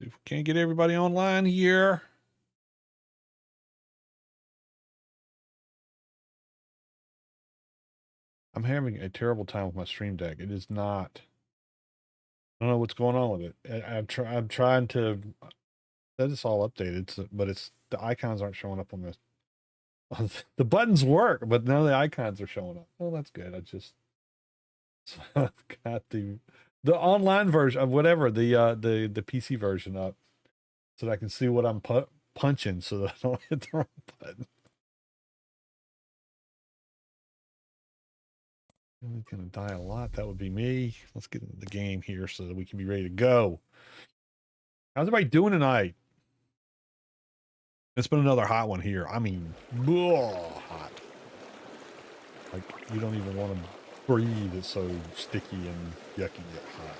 If we can't get everybody online here. I'm having a terrible time with my Stream Deck. It is not. I don't know what's going on with it. I'm trying to. That is all updated, so, but it's the icons aren't showing up on this. The buttons work, but none of the icons are showing up. Well, that's good. So I've got the online version of whatever the PC version up, so that I can see what I'm punching, so that I don't hit the wrong button. I'm gonna die a lot. That would be me. Let's get into the game here so that we can be ready to go. How's everybody doing tonight? It's been another hot one here. I mean, hot. Like you don't even want to breathe. It's so sticky and yucky yet hot.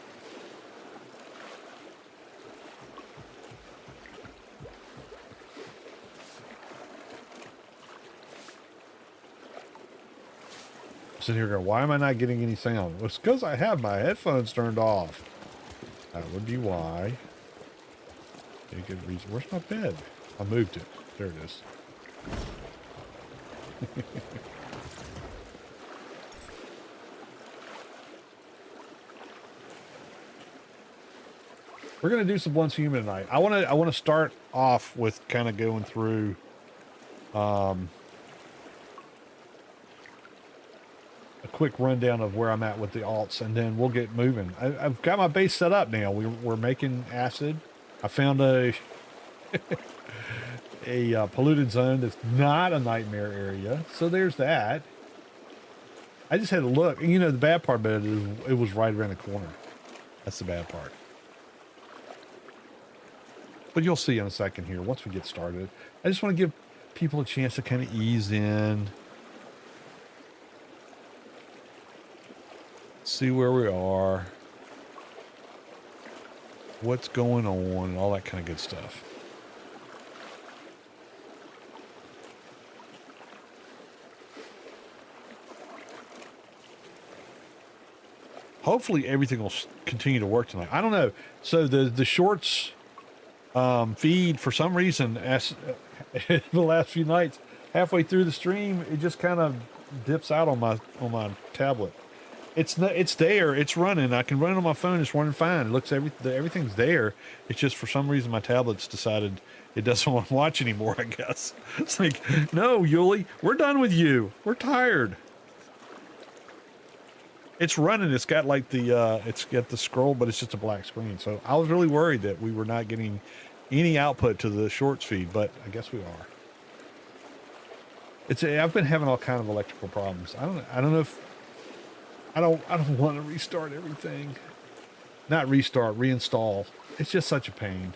I'm sitting here going, why am I not getting any sound? Well, it's because I have my headphones turned off. That would be why. A good reason. Where's my bed? I moved it. There it is. We're gonna do some Once Human tonight. I wanna start off with kind of going through a quick rundown of where I'm at with the alts, and then we'll get moving. I've got my base set up now. We're making acid. I found a polluted zone that's not a nightmare area, so there's that. I just had to look, and you know the bad part about it is it was right around the corner. That's the bad part. But you'll see in a second here once we get started. I just want to give people a chance to kind of ease in, see where we are, what's going on, and all that kind of good stuff. Hopefully everything will continue to work tonight. I don't know. So the shorts feed, for some reason, as the last few nights, halfway through the stream, it just kind of dips out on my tablet. It's there, it's running. I can run it on my phone. It's running fine. It looks everything's there. It's just for some reason my tablet's decided it doesn't want to watch anymore. I guess it's like, no, Yuli, we're done with you. We're tired. It's running. It's got like it's got the scroll, but it's just a black screen. So I was really worried that we were not getting any output to the shorts feed, but I guess we are. I've been having all kind of electrical problems. I don't know if I don't want to restart everything. Not restart, reinstall. It's just such a pain.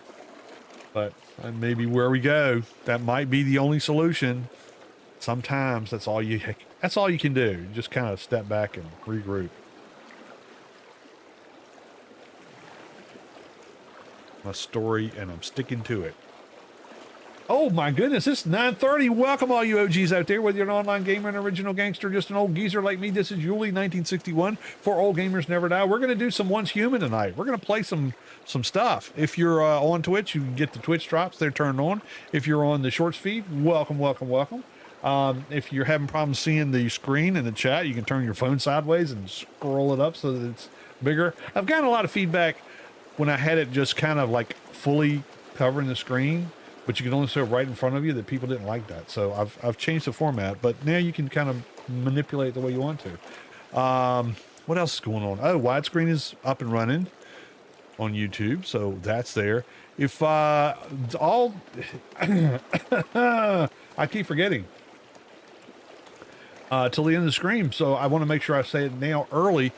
But maybe where we go, that might be the only solution. Sometimes that's all you can do. Just kind of step back and regroup. My story, and I'm sticking to it. Oh my goodness, it's 9:30. Welcome all you OGs out there, whether you're an online gamer, an original gangster, just an old geezer like me. This is Yuli 1961 for Old Gamers Never Die. We're going to do some Once Human tonight. We're going to play some stuff. If you're on Twitch, you can get the Twitch drops. They're turned on. If you're on the shorts feed, welcome. If you're having problems seeing the screen in the chat, you can turn your phone sideways and scroll it up so that it's bigger. I've gotten a lot of feedback when I had it just kind of like fully covering the screen, but you can only see it right in front of you, that people didn't like that. So I've changed the format, but now you can kind of manipulate it the way you want to. What else is going on? Oh, widescreen is up and running on YouTube, so that's there. If I keep forgetting till the end of the stream, so I want to make sure I say it now early.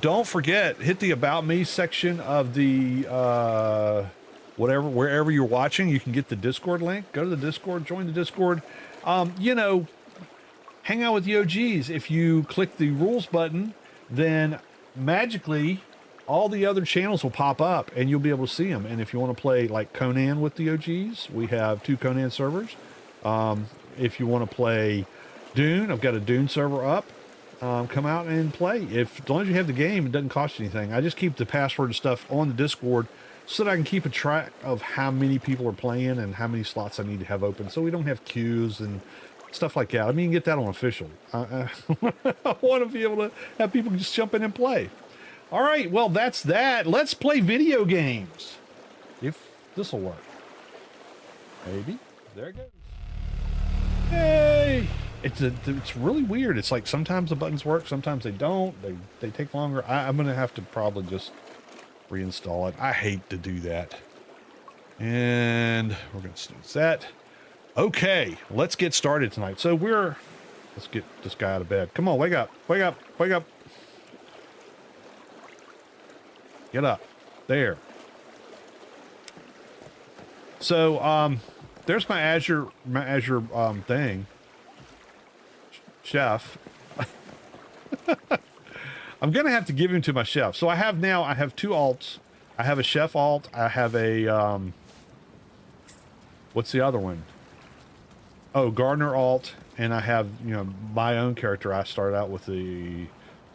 Don't forget, hit the About Me section of the wherever you're watching. You can get the Discord link. Go to the Discord, join the Discord. Hang out with the OGs. If you click the rules button, then magically all the other channels will pop up and you'll be able to see them. And if you want to play like Conan with the OGs, we have 2 Conan servers. If you want to play Dune, I've got a Dune server up. Come out and play. As long as you have the game, it doesn't cost you anything. I just keep the password and stuff on the Discord so that I can keep a track of how many people are playing and how many slots I need to have open, so we don't have queues and stuff like that. I mean, you can get that on official. I want to be able to have people just jump in and play. All right, well, that's that. Let's play video games. If this will work. Maybe. There it goes. Yay! It's really weird. It's like sometimes the buttons work, sometimes they don't. They take longer. I'm going to have to probably just reinstall it. I hate to do that. And we're going to snooze that. Okay, let's get started tonight. So let's get this guy out of bed. Come on, wake up, wake up, wake up. Get up. There. So, there's my Azure thing. Chef. I'm going to have to give him to my chef. So I have two alts. I have a chef alt. I have a, what's the other one? Oh, gardener alt. And I have, my own character. I started out with the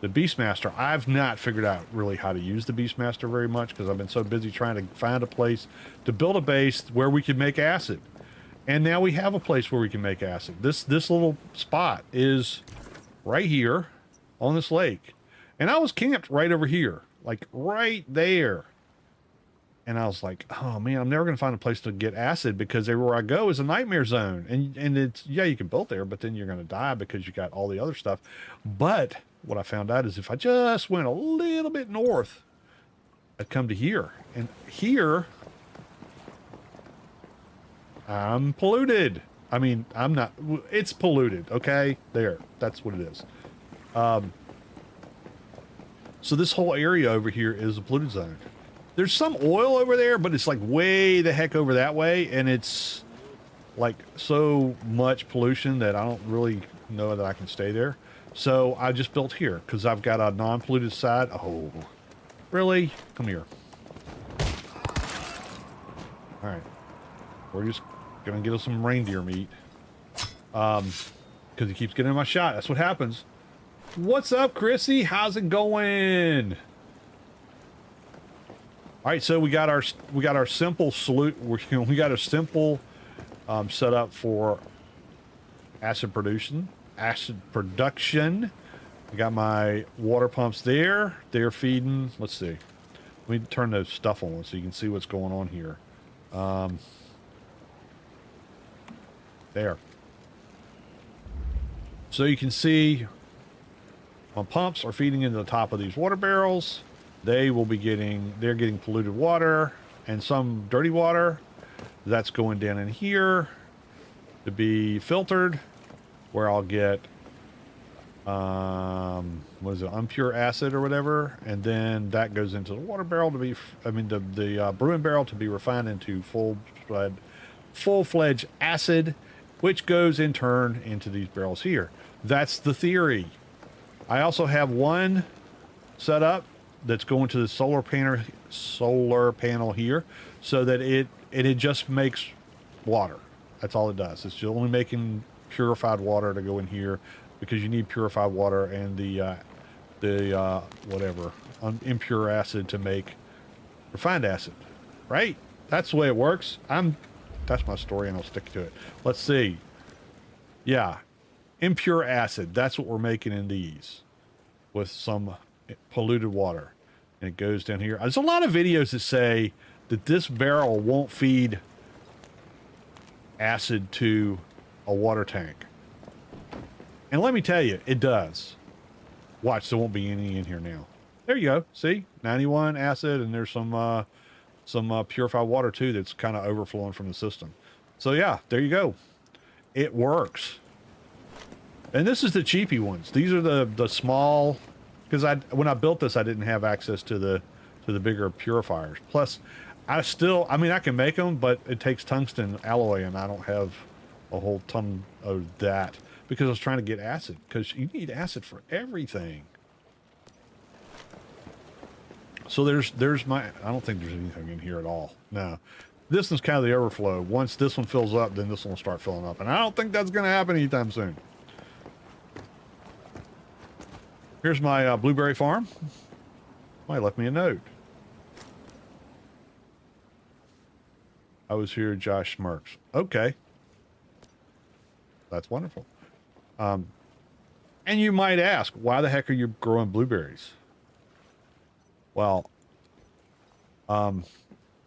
Beastmaster. I've not figured out really how to use the Beastmaster very much because I've been so busy trying to find a place to build a base where we could make acid. And now we have a place where we can make acid. This little spot is right here on this lake. And I was camped right over here, like right there. And I was like, oh man, I'm never going to find a place to get acid because everywhere I go is a nightmare zone. And it's, yeah, you can build there, but then you're going to die because you got all the other stuff. But what I found out is if I just went a little bit north, I'd come to here. And here, I'm polluted. I mean, I'm not, it's polluted, okay? There, that's what it is. So this whole area over here is a polluted zone. There's some oil over there, but it's like way the heck over that way. And it's like so much pollution that I don't really know that I can stay there. So I just built here because I've got a non-polluted side. Oh, really? Come here. All right. We're just going to get us some reindeer meat. Because he keeps getting my shot. That's what happens. What's up, Chrissy? How's it going? All right, so we got our simple salute. We got a simple setup for acid production. I got my water pumps there. They're feeding. Let's see. Let me turn the stuff on so you can see what's going on here. There. So you can see my pumps are feeding into the top of these water barrels. They're getting polluted water and some dirty water. That's going down in here to be filtered, where I'll get, what is it, impure acid or whatever. And then that goes into the water barrel to be, the brewing barrel to be refined into full-fledged acid, which goes in turn into these barrels here. That's the theory. I also have one set up that's going to the solar panel here, so that it just makes water. That's all it does. It's only making purified water to go in here because you need purified water and the impure acid to make refined acid, right? That's the way it works. That's my story and I'll stick to it. Let's see. Yeah. Impure acid. That's what we're making in these with some polluted water. And it goes down here. There's a lot of videos that say that this barrel won't feed acid to a water tank. And let me tell you, it does. Watch, there won't be any in here now. There you go. See? 91 acid, and there's some purified water too that's kind of overflowing from the system. So yeah, there you go. It works. And this is the cheapy ones. These are the small, because when I built this, I didn't have access to the bigger purifiers. Plus, I can make them, but it takes tungsten alloy, and I don't have a whole ton of that because I was trying to get acid, because you need acid for everything. So there's my, I don't think there's anything in here at all. No. This one's kind of the overflow. Once this one fills up, then this one will start filling up. And I don't think that's going to happen anytime soon. Here's my blueberry farm. Somebody left me a note. I was here, Josh Smirks. Okay. That's wonderful. And you might ask, why the heck are you growing blueberries? Well,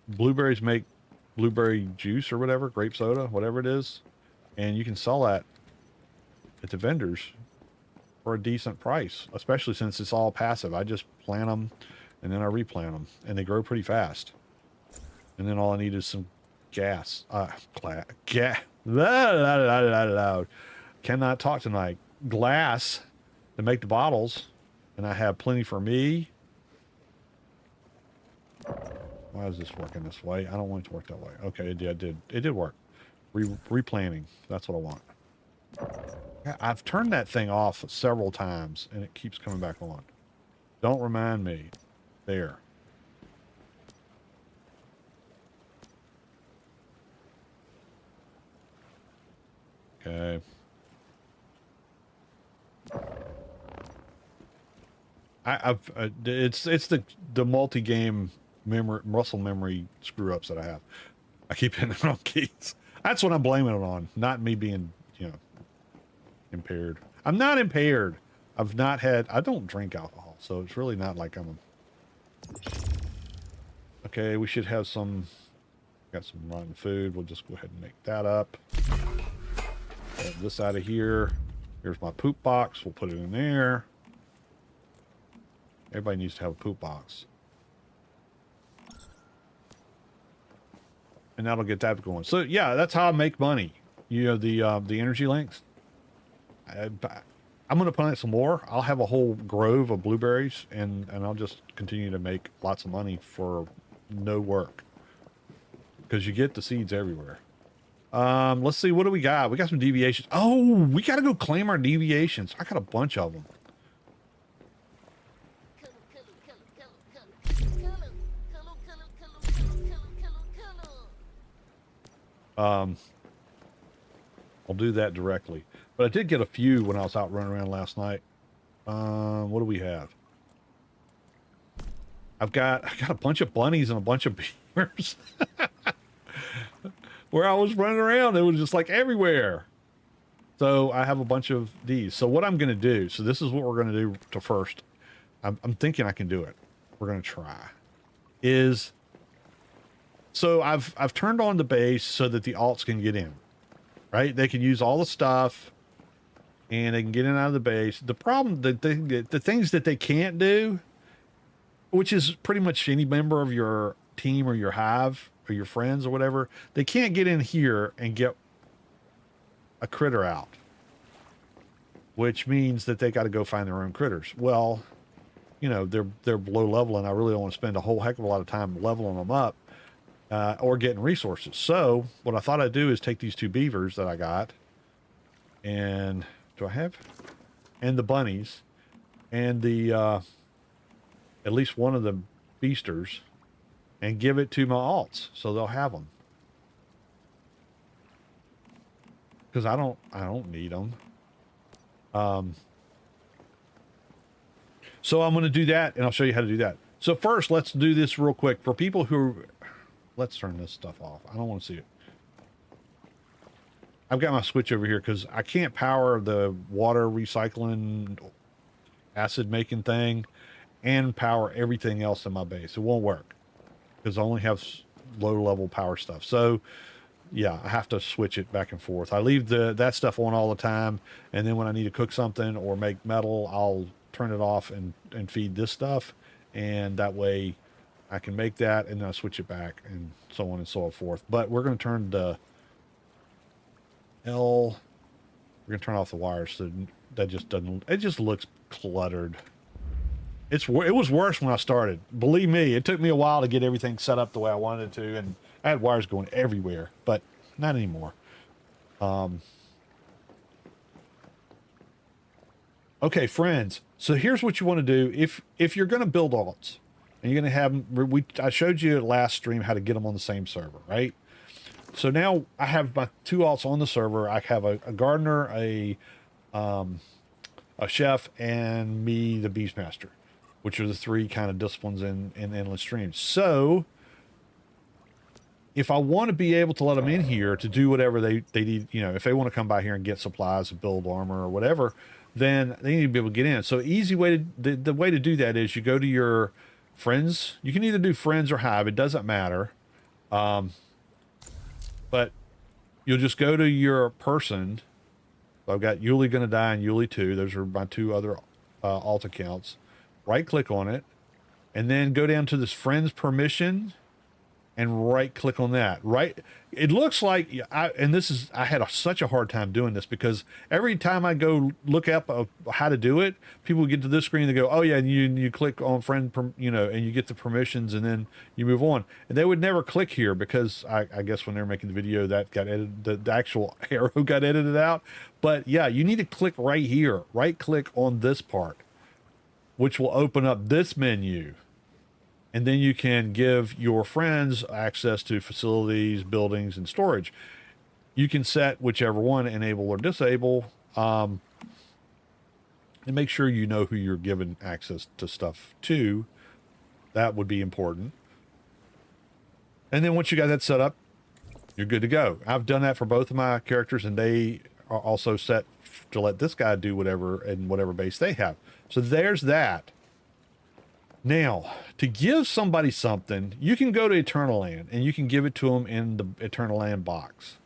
blueberries make blueberry juice or whatever, grape soda, whatever it is. And you can sell that at the vendors for a decent price, especially since it's all passive. I just plant them and then I replant them and they grow pretty fast. And then all I need is some gas. Cannot talk tonight. Glass to make the bottles. And I have plenty for me. Why is this working this way? I don't want it to work that way. Okay, it did work. Replanting. That's what I want. I've turned that thing off several times and it keeps coming back on. Don't remind me. There. Okay. It's the multi-game muscle memory screw ups that I have. I keep hitting the wrong keys. That's what I'm blaming it on, not me being, impaired. I'm not impaired. I don't drink alcohol, so it's really not like okay, we should have got some rotten food. We'll just go ahead and make that up. Get this out of here. Here's my poop box. We'll put it in there. Everybody needs to have a poop box. And that'll get that going. So yeah, that's how I make money. The energy links. I'm going to plant some more. I'll have a whole grove of blueberries and I'll just continue to make lots of money for no work. Because you get the seeds everywhere. Let's see, what do we got? We got some deviations. Oh, we got to go claim our deviations. I got a bunch of them. I'll do that directly. But I did get a few when I was out running around last night. What do we have? I got a bunch of bunnies and a bunch of beavers. Where I was running around, it was just like everywhere. So I have a bunch of these. So what I'm going to do, so this is what we're going to do to first. I'm thinking I can do it. We're going to try. So I've turned on the base so that the alts can get in, right? They can use all the stuff and they can get in out of the base. The problem, the things that they can't do, which is pretty much any member of your team or your hive or your friends or whatever, they can't get in here and get a critter out, which means that they got to go find their own critters. Well, they're below level and I really don't want to spend a whole heck of a lot of time leveling them up. Or getting resources. So what I thought I'd do is take these two beavers that I got and and the bunnies and the at least one of the beasters and give it to my alts so they'll have them, because I don't need them. So I'm going to do that and I'll show you how to do that. So first, let's do this real quick for people who let's turn this stuff off. I don't want to see it. I've got my switch over here because I can't power the water recycling acid making thing and power everything else in my base. It won't work because I only have low level power stuff. So yeah, I have to switch it back and forth. I leave that stuff on all the time. And then when I need to cook something or make metal, I'll turn it off and feed this stuff. And that way I can make that and then I switch it back and so on and so forth. But we're going to turn the we're going to turn off the wires so that just doesn't, it just looks cluttered. It was worse when I started. Believe me, it took me a while to get everything set up the way I wanted it to, and I had wires going everywhere, but not anymore. Okay, friends. So here's what you want to do if you're going to build alts. And you're going to have, I showed you last stream how to get them on the same server, right? So now I have my two alts on the server. I have a gardener, a chef, and me, the beastmaster, which are the three kind of disciplines in endless streams. So if I want to be able to let them in here to do whatever they need, you know, if they want to come by here and get supplies and build armor or whatever, then they need to be able to get in. So easy way to, the way to do that is you go to your friends. You can either do friends or hive. It doesn't matter. But you'll just go to your person. So I've got Yuli Gonna Die and Yuli 2. Those are my two other alt accounts. Right click on it and then go down to this friends permission and right click on that. Right. It looks like, I had such a hard time doing this because every time I go look up how to do it, people get to this screen, they go, oh yeah, and you click on friend, you know, and you get the permissions and then you move on. And they would never click here because I guess when they were making the video that got edited, the actual arrow got edited out. But yeah, you need to click right here, right click on this part, which will open up this menu. And then you can give your friends access to facilities, buildings, and storage. You can set whichever one, enable or disable, and make sure you know who you're giving access to stuff to. That would be important. And then once you got that set up, you're good to go. I've done that for both of my characters, and they are also set to let this guy do whatever in whatever base they have. So there's that. Now, to give somebody something, you can go to Eternal Land and you can give it to them in the Eternal Land box.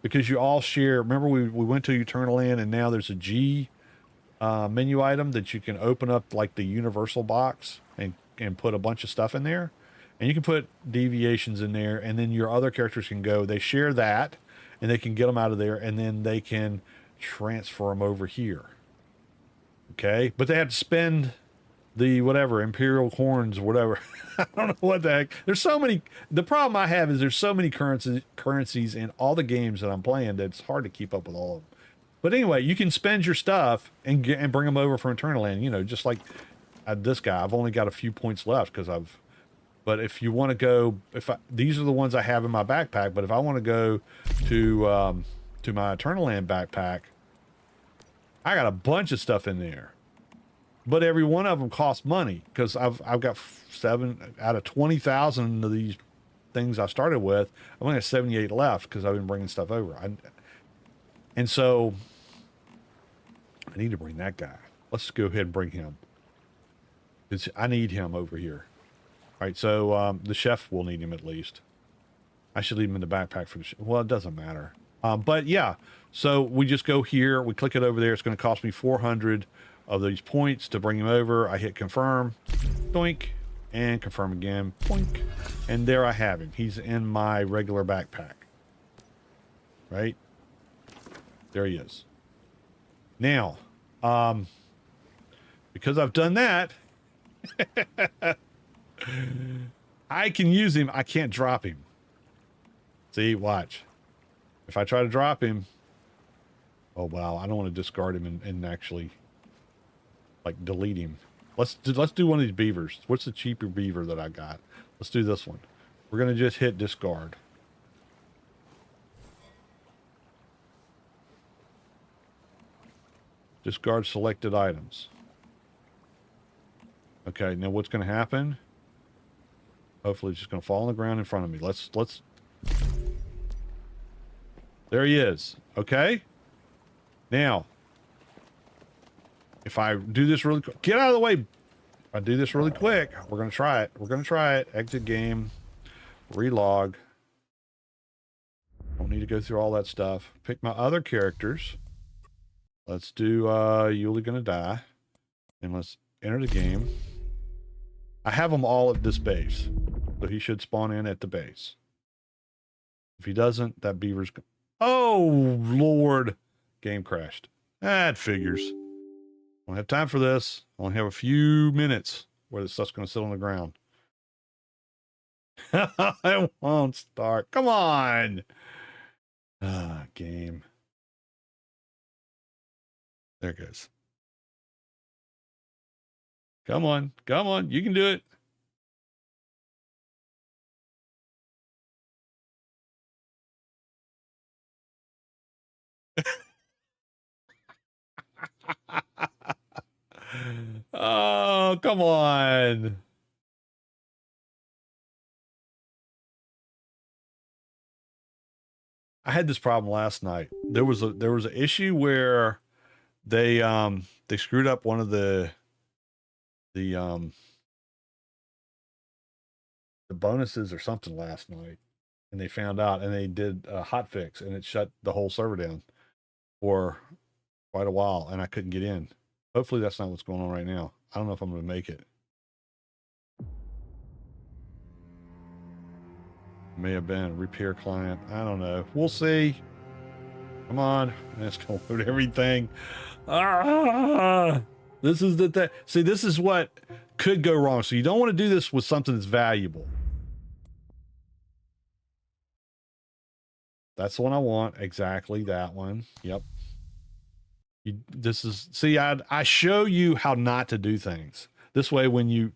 Because you all share, remember we went to Eternal Land and now there's a G menu item that you can open up like the universal box and put a bunch of stuff in there. And you can put deviations in there and then your other characters can go, they share that and they can get them out of there and then they can transfer them over here. Okay, but they have to spend the whatever imperial horns, whatever. I don't know what the heck. There's so many. The problem I have is there's so many currencies in all the games that I'm playing that it's hard to keep up with all of them. But anyway, you can spend your stuff and bring them over from Eternal Land. You know, just like this guy. I've only got a few points left because I've. But if you want to go, these are the ones I have in my backpack. But if I want to go to my Eternal Land backpack, I got a bunch of stuff in there. But every one of them costs money because I've got 7 out of 20,000 of these things I started with. I've only got 78 left because I've been bringing stuff over. And so I need to bring that guy. Let's go ahead and bring him. I need him over here. All right, so the chef will need him at least. I should leave him in the backpack for the chef. Well, it doesn't matter. But yeah, so we just go here. We click it over there. It's going to cost me 400 of these points to bring him over. I hit confirm, doink, and confirm again, boink, and there I have him. He's in my regular backpack. Right? There he is. Now, because I've done that, I can use him. I can't drop him. See, watch. If I try to drop him, oh wow, I don't want to discard him and actually like delete him. Let's do one of these beavers. What's the cheaper beaver that I got? Let's do this one. We're gonna just hit discard. Discard selected items. Okay, now what's gonna happen? Hopefully it's just gonna fall on the ground in front of me. Let's there he is. Okay. Now if I do this really quick, get out of the way. If I do this really quick, we're going to try it. We're going to try it. Exit game, relog. Don't need to go through all that stuff. Pick my other characters. Let's do Yuli Gonna Die. And let's enter the game. I have them all at this base. So he should spawn in at the base. If he doesn't, that beaver's... Oh, Lord. Game crashed. That figures. I don't have time for this. I only have a few minutes where the stuff's going to sit on the ground. It won't start. Come on. Game. There it goes. Come on. Come on. You can do it. Oh, come on. I had this problem last night. There was an issue where they screwed up one of the bonuses or something last night, and they found out, and they did a hot fix, and it shut the whole server down for quite a while, and I couldn't get in. Hopefully that's not what's going on right now. I don't know if I'm going to make it. May have been repair client. I don't know. We'll see. Come on. Let's go load everything. This is the thing. See, this is what could go wrong. So you don't want to do this with something that's valuable. That's the one I want. Exactly that one. Yep. This is, see, I show you how not to do things. This way, when you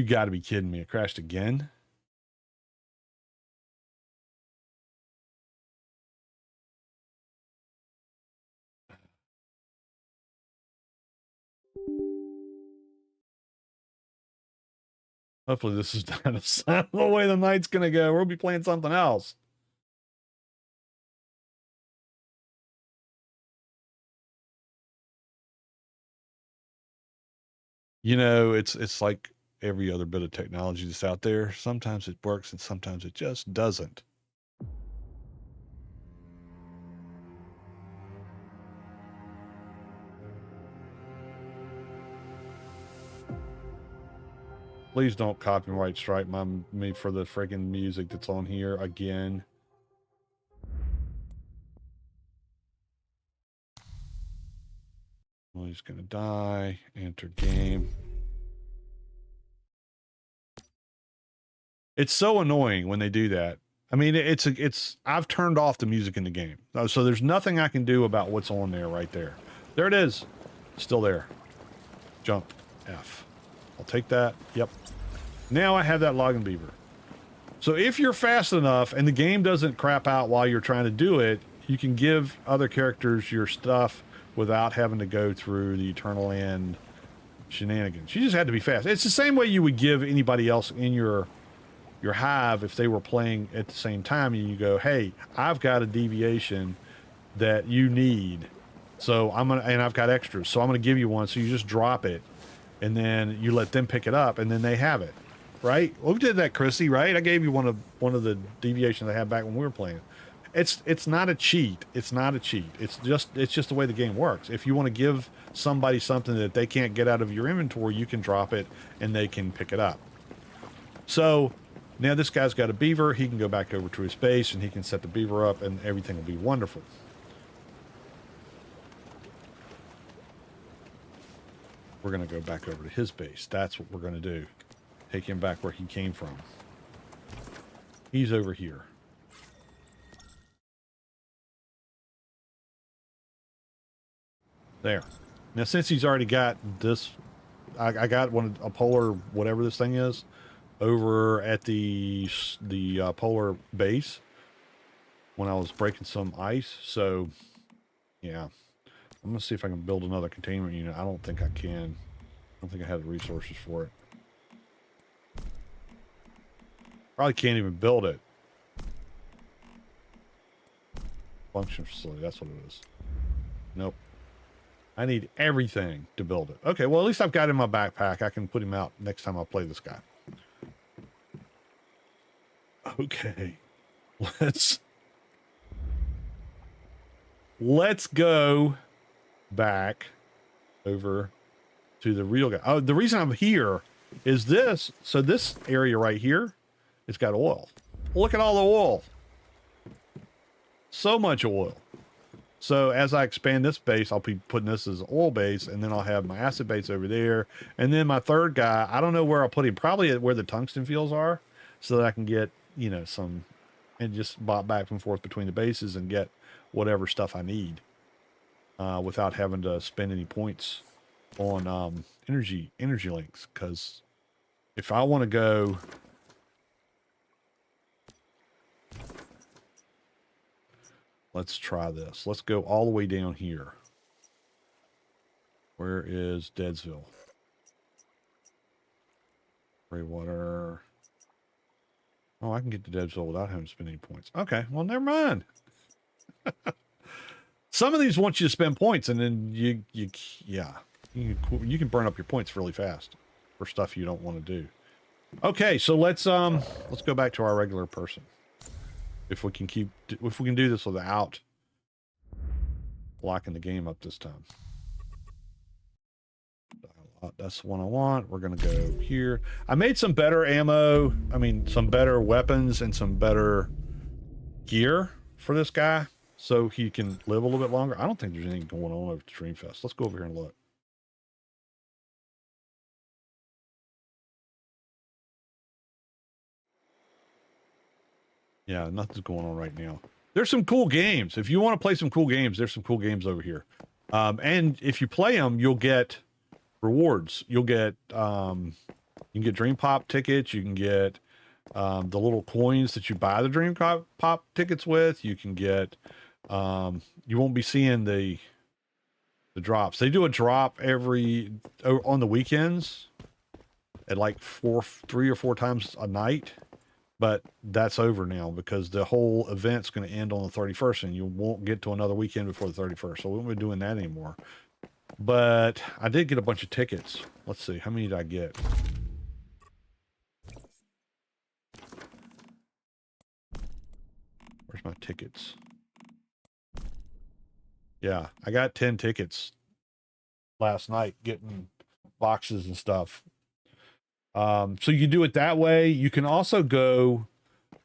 got to be kidding me. It crashed again. Hopefully this is not a sign of the way the night's going to go. We'll be playing something else. You know, it's like every other bit of technology that's out there. Sometimes it works and sometimes it just doesn't. Please don't copyright strike me for the freaking music that's on here again. Well, he's gonna die. Enter game. It's so annoying when they do that. I mean, I've turned off the music in the game. So there's nothing I can do about what's on there right there. There it is. Still there. Jump. F. I'll take that. Yep. Now I have that logging beaver. So if you're fast enough and the game doesn't crap out while you're trying to do it, you can give other characters your stuff without having to go through the Eternal End shenanigans. You just had to be fast. It's the same way you would give anybody else in your hive if they were playing at the same time, and you go, hey, I've got a deviation that you need. So and I've got extras. So I'm going to give you one. So you just drop it and then you let them pick it up and then they have it. Right? Well, we did that, Chrissy, right? I gave you one of the deviations I had back when we were playing. It's not a cheat. It's not a cheat. It's just the way the game works. If you want to give somebody something that they can't get out of your inventory, you can drop it and they can pick it up. So now this guy's got a beaver. He can go back over to his base and he can set the beaver up and everything will be wonderful. We're going to go back over to his base. That's what we're going to do. Take him back where he came from. He's over here. There. Now, since he's already got this, I got a polar, whatever this thing is, over at the polar base when I was breaking some ice. So, yeah. I'm going to see if I can build another containment unit. I don't think I can. I don't think I have the resources for it. Probably can't even build it. Function facility, that's what it is. Nope. I need everything to build it. Okay, well, at least I've got it in my backpack. I can put him out next time I play this guy. Okay. Let's go back over to the real guy. Oh, the reason I'm here is this. So this area right here, it's got oil. Look at all the oil. So much oil. So as I expand this base, I'll be putting this as oil base, and then I'll have my acid base over there. And then my third guy, I don't know where I'll put him, probably at where the tungsten fields are, so that I can get, you know, some, and just bop back and forth between the bases and get whatever stuff I need without having to spend any points on energy links. Because if I want to go... Let's try this. Let's go all the way down here. Where is Deadsville? Greywater. Oh, I can get to Deadsville without having to spend any points. Okay, well, never mind. Some of these want you to spend points, and then you can burn up your points really fast for stuff you don't want to do. Okay, so let's go back to our regular person. If we can do this without locking the game up this time. That's the one I want. We're gonna go here. I made some better ammo. I mean, some better weapons and some better gear for this guy, so he can live a little bit longer. I don't think there's anything going on over at Dreamfest. Let's go over here and look. Yeah, nothing's going on right now. There's some cool games. If you want to play some cool games, there's some cool games over here. And if you play them, you'll get rewards. You'll get you can get Dream Pop tickets. You can get the little coins that you buy the Dream Pop tickets with. You can get you won't be seeing the drops. They do a drop on the weekends at like 3 or 4 times a night. But that's over now because the whole event's going to end on the 31st, and you won't get to another weekend before the 31st. So we won't be doing that anymore. But I did get a bunch of tickets. Let's see. How many did I get? Where's my tickets? Yeah, I got 10 tickets last night getting boxes and stuff. So you do it that way. You can also go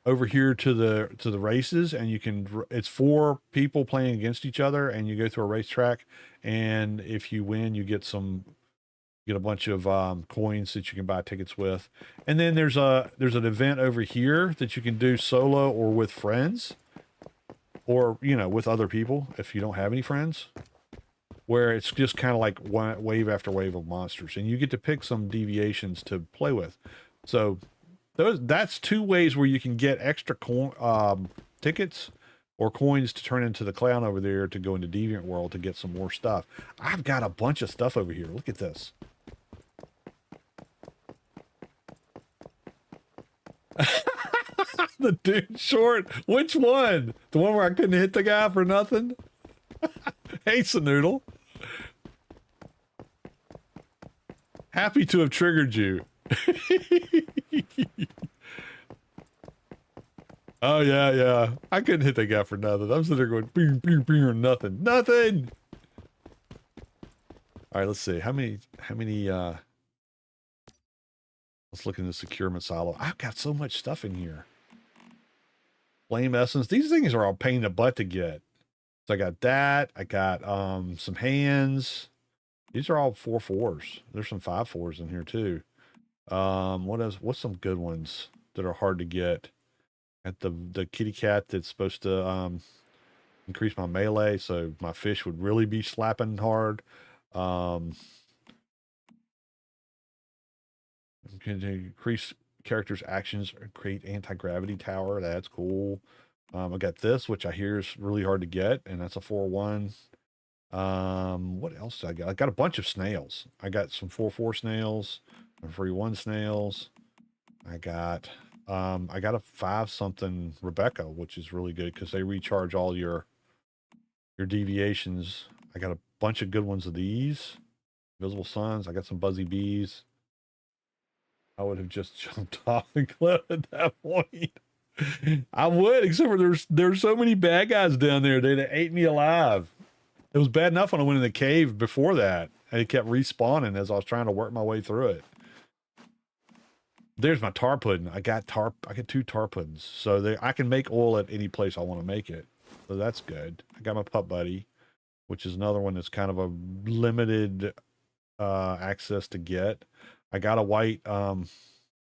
over here to the races, and you can, it's 4 people playing against each other, and you go through a racetrack, and if you win, you get a bunch of coins that you can buy tickets with. And then there's an event over here that you can do solo or with friends, or with other people if you don't have any friends, where it's just kind of like wave after wave of monsters, and you get to pick some deviations to play with. So that's 2 ways where you can get extra tickets or coins to turn into the clown over there to go into Deviant World to get some more stuff. I've got a bunch of stuff over here. Look at this. The dude short. Which one? The one where I couldn't hit the guy for nothing? Hey, Sanoodle. Happy to have triggered you. Oh, yeah. I couldn't hit that guy for nothing. I'm sitting there going, bing, bing, bing, or nothing. Nothing! All right, let's see. How many, let's look in the securement silo. I've got so much stuff in here. Flame essence. These things are all pain in the butt to get. So I got that. I got some hands. These are all 4/4s. There's some 5/4s in here too. What's some good ones that are hard to get? At the kitty cat that's supposed to increase my melee, so my fish would really be slapping hard. Can increase characters' actions or create anti-gravity tower. That's cool. I got this, which I hear is really hard to get, and that's a 4/1. What else did I got? I got a bunch of snails. I got some 4/4 snails, and 3/1 snails. I got a 5-something Rebecca, which is really good because they recharge all your deviations. I got a bunch of good ones of these. Visible suns. I got some buzzy bees. I would have just jumped off the cliff at that point. I would, except for there's so many bad guys down there. They'd have ate me alive. It was bad enough when I went in the cave before that. And it kept respawning as I was trying to work my way through it. There's my tar pudding. I got 2 tar puddings. So I can make oil at any place I want to make it. So that's good. I got my pup buddy, which is another one that's kind of a limited access to get. I got a white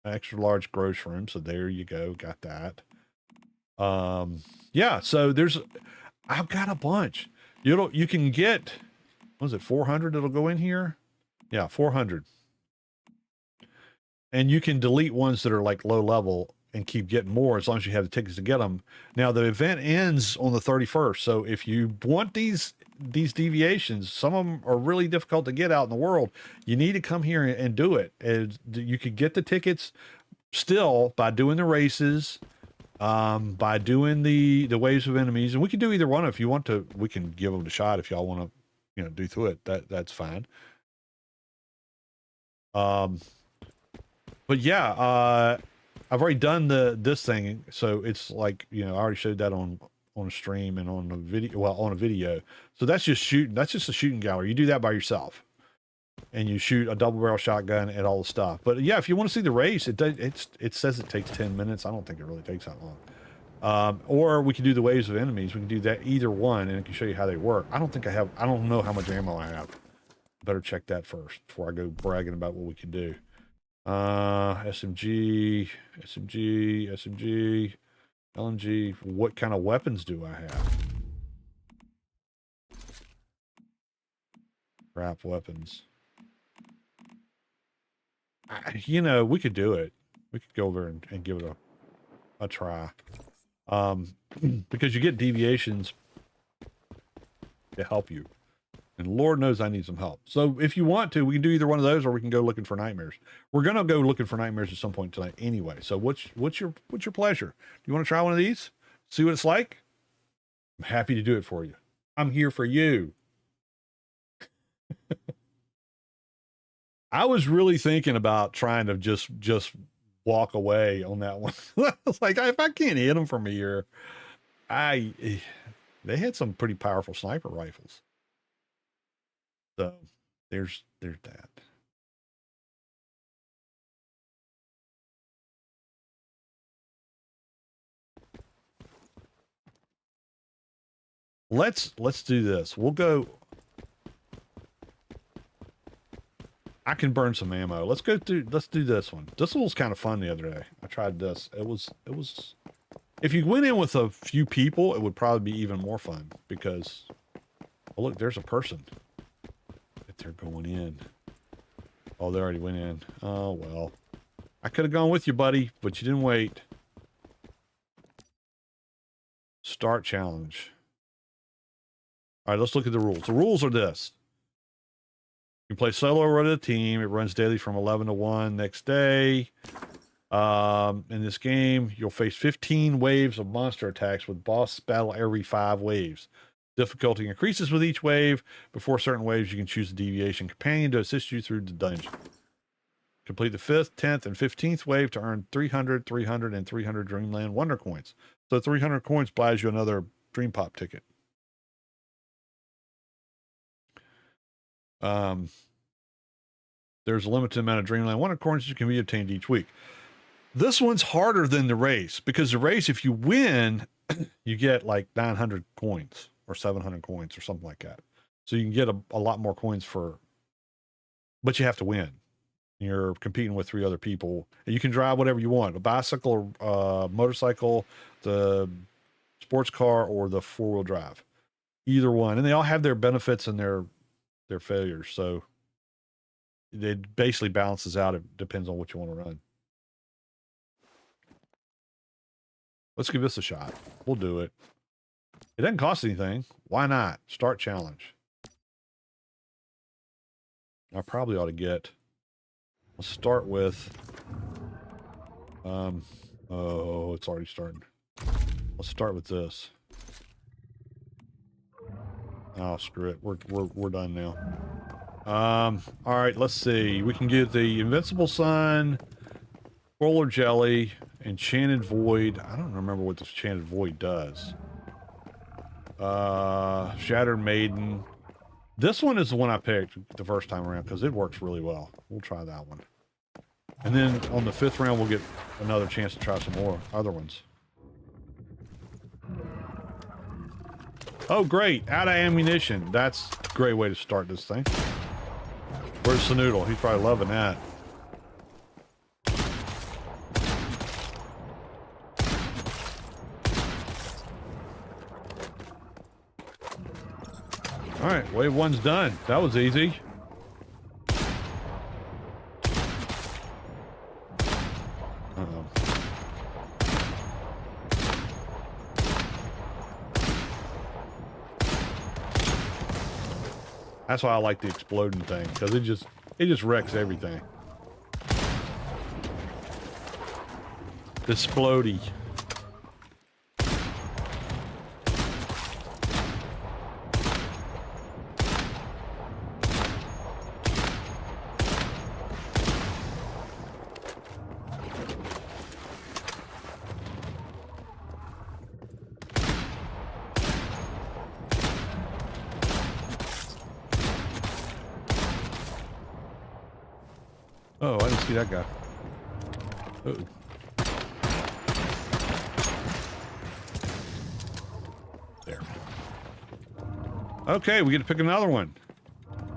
extra large grow shroom, so there you go, got that. Yeah, so I've got a bunch. You can get, what was it, 400 that'll go in here? Yeah, 400. And you can delete ones that are like low level and keep getting more as long as you have the tickets to get them. Now the event ends on the 31st, so if you want these deviations, some of them are really difficult to get out in the world. You need to come here and do it. And you could get the tickets still by doing the races by doing the waves of enemies, and we can do either one if you want to. We can give them a shot if y'all want to, you know, do through it. That's fine. But yeah, I've already done this thing, so it's like, you know, I already showed that on a stream and on a video. Well, on a video. So that's just shooting. That's just a shooting gallery. You do that by yourself, and you shoot a double barrel shotgun and all the stuff. But yeah, if you want to see the race, it says it takes 10 minutes. I don't think it really takes that long. Or we can do the waves of enemies. We can do that, either one, and it can show you how they work. I don't know how much ammo I have. Better check that first before I go bragging about what we can do. SMG, LMG. What kind of weapons do I have? Crap, weapons. You know, we could do it. We could go over and give it a try. Because you get deviations to help you. And Lord knows I need some help. So if you want to, we can do either one of those, or we can go looking for nightmares. We're gonna go looking for nightmares at some point tonight anyway. So what's your pleasure? Do you want to try one of these? See what it's like? I'm happy to do it for you. I'm here for you. I was really thinking about trying to just walk away on that one. It's like, if I can't hit them from here, they had some pretty powerful sniper rifles. So there's that. Let's do this. We'll go. I can burn some ammo. Let's do this one. This one was kind of fun the other day. I tried this. It was if you went in with a few people, it would probably be even more fun because, oh look, there's a person. They're going in. Oh, they already went in. Oh, well. I could have gone with you, buddy, but you didn't wait. Start challenge. All right, let's look at the rules. The rules are this. You can play solo or run a team. It runs daily from 11 to 1 next day. In this game, you'll face 15 waves of monster attacks with boss battle every 5 waves. Difficulty increases with each wave. Before certain waves, you can choose a deviation companion to assist you through the dungeon. Complete the 5th, 10th, and 15th wave to earn 300, 300, and 300 Dreamland Wonder Coins. So 300 coins buys you another Dream Pop ticket. There's a limited amount of Dreamland Wonder Coins that can be obtained each week. This one's harder than the race, because the race, if you win, you get like 900 coins. Or 700 coins or something like that. So you can get a lot more coins but you have to win. You're competing with 3 other people. And you can drive whatever you want. A bicycle, or motorcycle, the sports car, or the 4-wheel drive. Either one. And they all have their benefits and their failures. So it basically balances out. It depends on what you want to run. Let's give this a shot. We'll do it. It doesn't cost anything. Why not? Start challenge. I probably ought to get... Let's start with... Oh, it's already starting. Let's start with this. Oh, screw it. We're done now. All right, let's see. We can get the Invincible Sun, Roller Jelly, Enchanted Void. I don't remember what this Enchanted Void does. Shattered Maiden. This one is the one I picked the first time around because it works really well. We'll try that one. And then on the 5th round, we'll get another chance to try some more other ones. Oh, great. Out of ammunition. That's a great way to start this thing. Where's Snoodle? He's probably loving that. All right, wave 1's done. That was easy. Uh-oh. That's why I like the exploding thing, because it just wrecks everything. The Splody. Oh, I didn't see that guy. Uh-oh. There. Okay, we get to pick another one.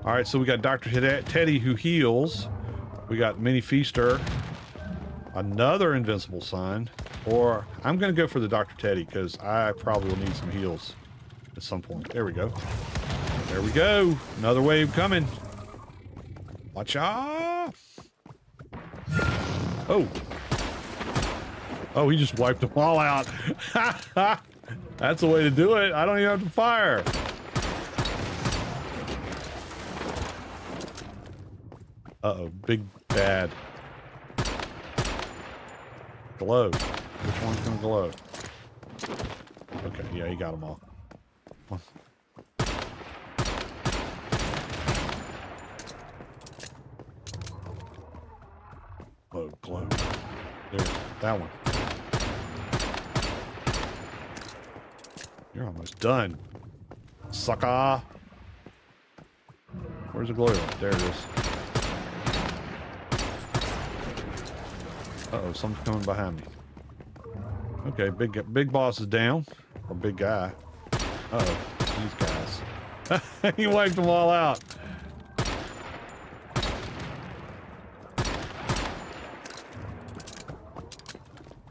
All right, so we got Dr. Teddy who heals. We got Mini Feaster. Another invincible sign. Or I'm going to go for the Dr. Teddy because I probably will need some heals at some point. There we go. There we go. Another wave coming. Watch out. Oh. Oh, he just wiped them all out. That's the way to do it. I don't even have to fire. Uh-oh. Big bad. Glow. Which one's gonna glow? Okay, yeah, he got them all. Glow, glow. There, that one. You're almost done. Sucker! Where's the glow? There it is. Uh-oh, something's coming behind me. Okay, big boss is down. Or big guy. Uh-oh, these guys. He wiped them all out.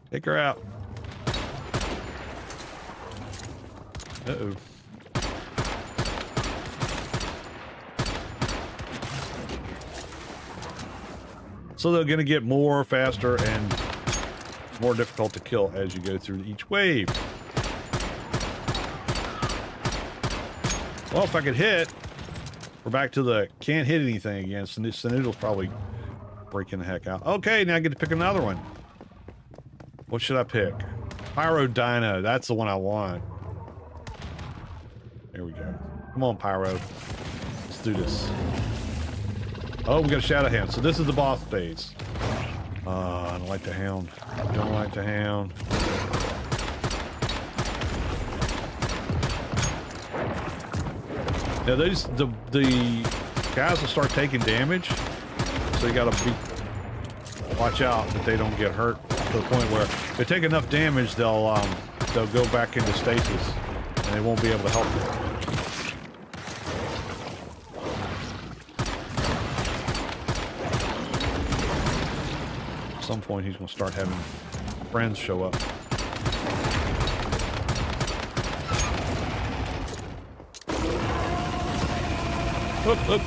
Take her out. Uh-oh. So they're going to get more, faster, and more difficult to kill as you go through each wave. Well, if I could hit, we're back to the can't hit anything again. Snoodle's probably breaking the heck out. Okay, now I get to pick another one. What should I pick? Pyro Dino. That's the one I want. There we go. Come on, Pyro. Let's do this. Oh, we got a Shadow Hound. So this is the boss phase. I don't like the Hound. I don't like the Hound. Now the guys will start taking damage, so you gotta watch out that they don't get hurt to the point where if they take enough damage, they'll go back into stasis and they won't be able to help you. At some point, he's gonna start having friends show up. Oop, oop.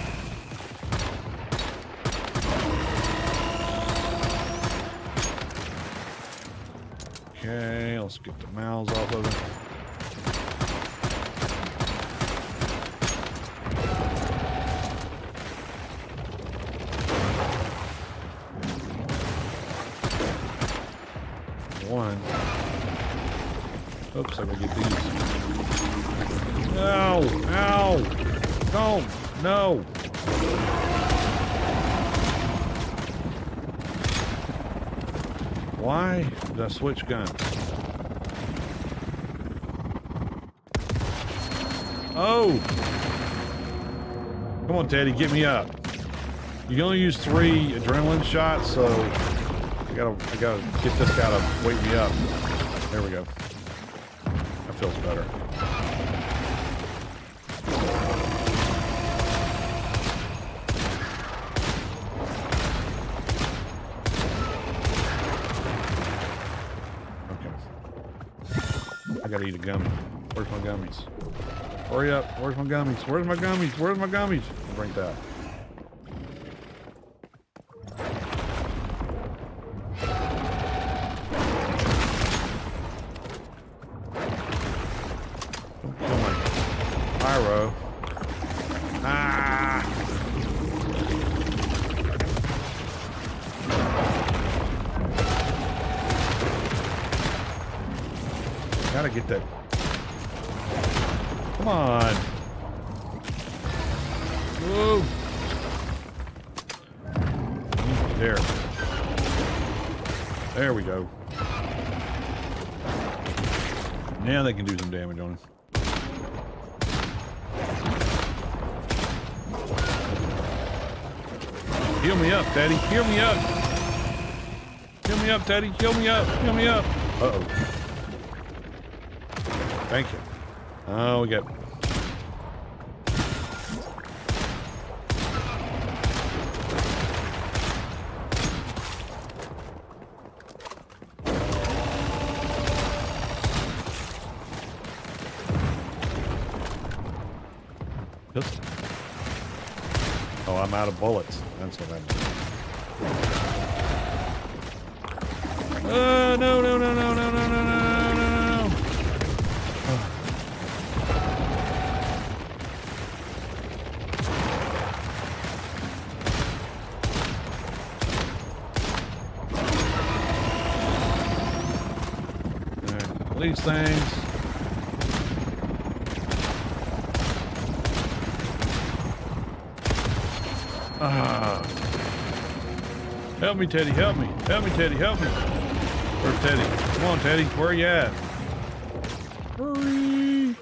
Okay, let's get the mouths off of it. One. Oops, I gotta get these. No! Ow! No! No! Why did I switch guns? Oh! Come on, Teddy, get me up. You can only use 3 adrenaline shots, so I gotta get this guy to wake me up. There we go. That feels better. I gotta eat a gummy. Where's my gummies? Hurry up. Where's my gummies? Where's my gummies? Where's my gummies? I'll drink that. Don't kill my pyro. Ah! Gotta get that. Come on. Whoa. There. There we go. Now they can do some damage on him. Heal me up, Teddy. Heal me up. Heal me up, Teddy. Heal me up. Heal me up. Uh-oh. Thank you. Oh, we got... Pistol. Oh, I'm out of bullets. That's what I mean. No, no, no, no, no, no, no, no, no, no. All right, these things. Ah. Help me, Teddy, help me. Help me, Teddy, help me. Where's Teddy? Come on, Teddy. Where are you at? Hurry.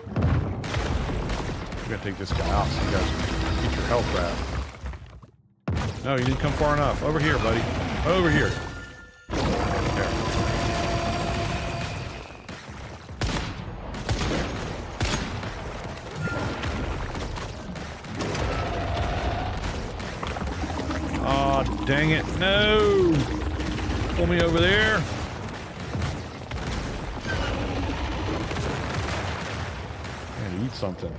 We gotta take this guy out so you guys can get your health back. No, you didn't come far enough. Over here, buddy. Over here. There. Oh, dang it. No. Pull me over there. And eat something.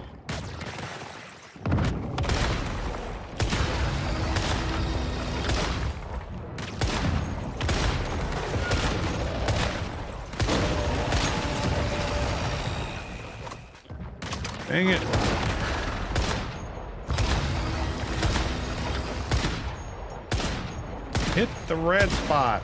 Dang it. Hit the red spot.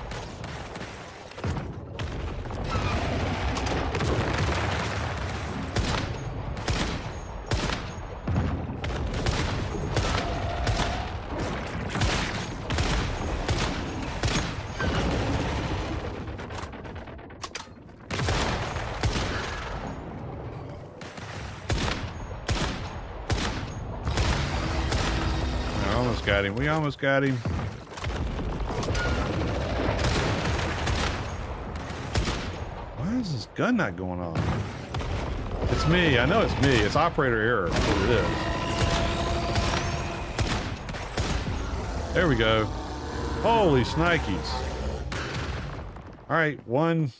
Got him. We almost got him. Why is this gun not going on? It's me. I know it's me. It's operator error. That's what it is. There we go. Holy snikes. All right, 1.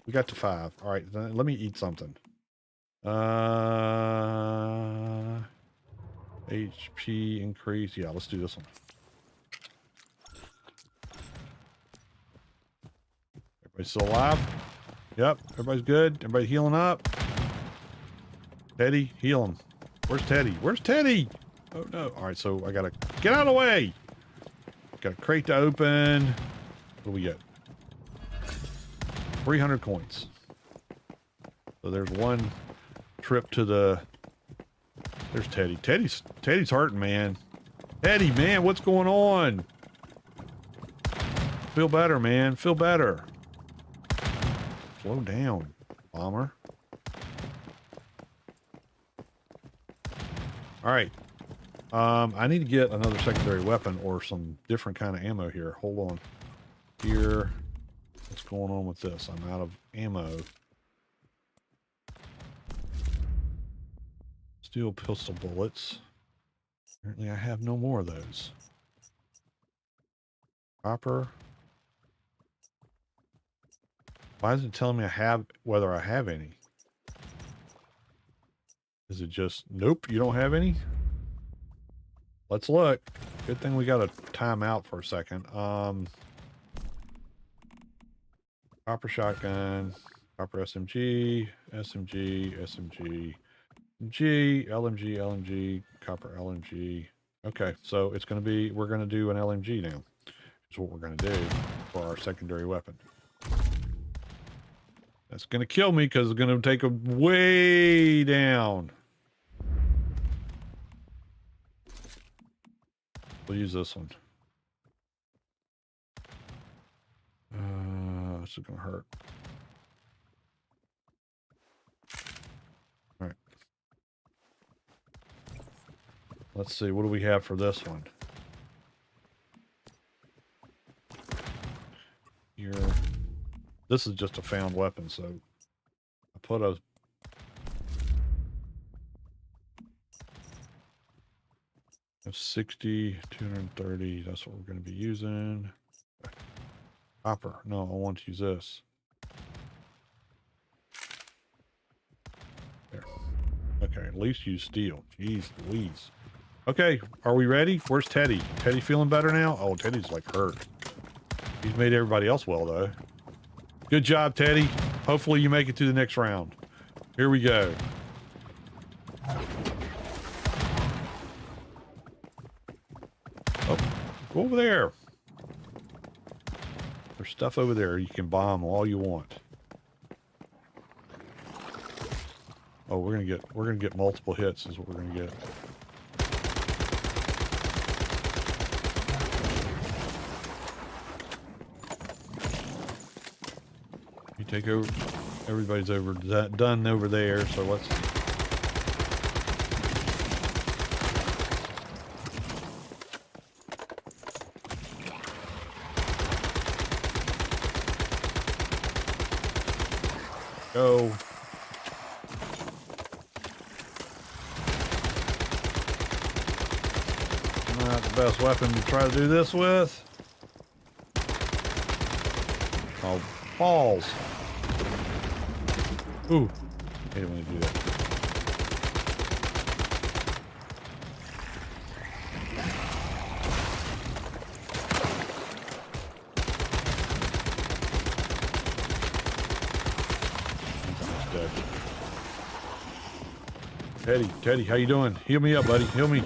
We got to 5. All right, let me eat something. HP increase. Yeah, let's do this one. Everybody still alive? Yep. Everybody's good. Everybody healing up. Teddy, heal him. Where's Teddy? Where's Teddy? Oh no. All right, so I gotta get out of the way. Got a crate to open. What do we get? 300 coins. So there's one trip to the... There's Teddy. Teddy's hurting, man. Teddy, man, what's going on? Feel better, man. Feel better. Slow down, bomber. All right. I need to get another secondary weapon or some different kind of ammo here. Hold on. Here. What's going on with this? I'm out of ammo. Steel pistol bullets. Apparently I have no more of those. Copper. Why is it telling me whether I have any? Is it just, nope, you don't have any? Let's look. Good thing we got a time out for a second. Copper shotgun, copper SMG, SMG, SMG. LMG, copper LMG. Okay, so it's going to be, we're going to do an LMG now. Is what we're going to do for our secondary weapon. That's going to kill me because it's going to take them way down. We'll use this one. This is going to hurt. All right. Let's see, what do we have for this one? This is just a found weapon, so I put a... That's 60, 230. That's what we're going to be using. Copper. No, I want to use this. There. Okay, at least use steel. Jeez Louise. Okay, are we ready? Where's Teddy? Teddy feeling better now? Oh, Teddy's like hurt. He's made everybody else well, though. Good job, Teddy. Hopefully you make it to the next round. Here we go. Oh, go over there. There's stuff over there. You can bomb all you want. Oh, we're gonna get multiple hits is what we're gonna get. You take over. Everybody's done over there, so let's... go. Not the best weapon to try to do this with. Oh, balls. Ooh, I didn't want to do that. Teddy, how you doing? Heal me up, buddy. Heal me.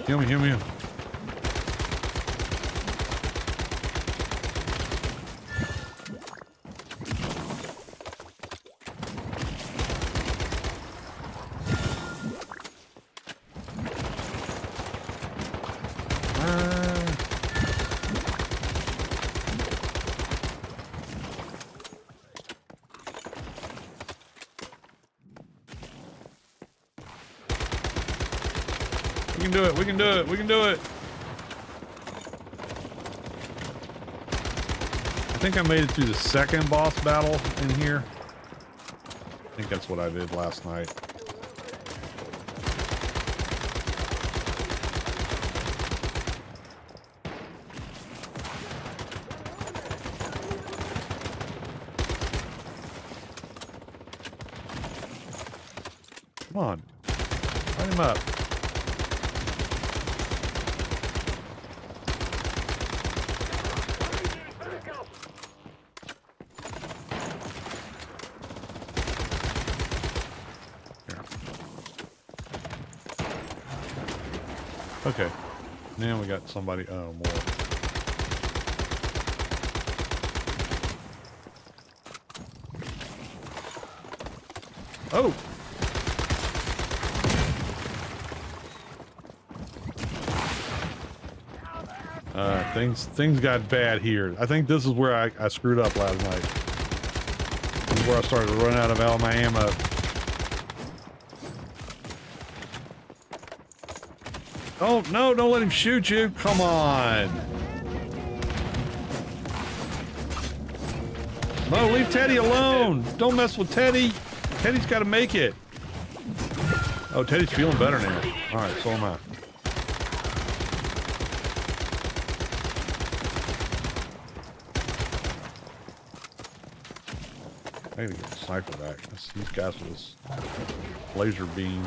We can do it. I think I made it through the second boss battle in here. I think that's what I did last night. Come on. Light him up. Okay, now we got somebody, oh, more. Oh! Things got bad here. I think this is where I screwed up last night. This is where I started to run out of all my ammo. Oh, no, don't let him shoot you. Come on. No, leave Teddy alone. Don't mess with Teddy. Teddy's got to make it. Oh, Teddy's feeling better now. All right, so am I. I gotta get the sniper back. These guys with this laser beam.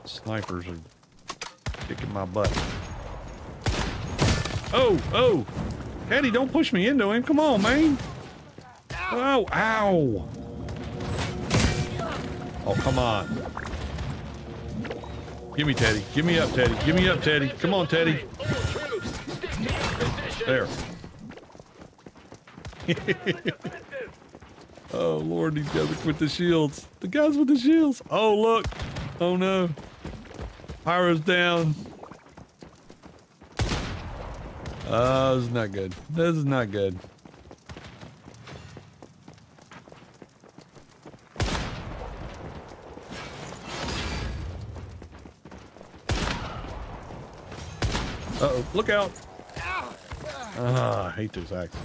Snipers are kicking my butt. Oh! Teddy, don't push me into him. Come on, man. Oh, ow. Oh, come on. Give me Teddy. Give me up, Teddy. Give me up, Teddy. Come on, Teddy. There. Oh, Lord, these guys are with the shields. The guys with the shields. Oh, look. Oh, no. Pyro's down. This is not good. This is not good. Uh-oh, look out. I hate those axes.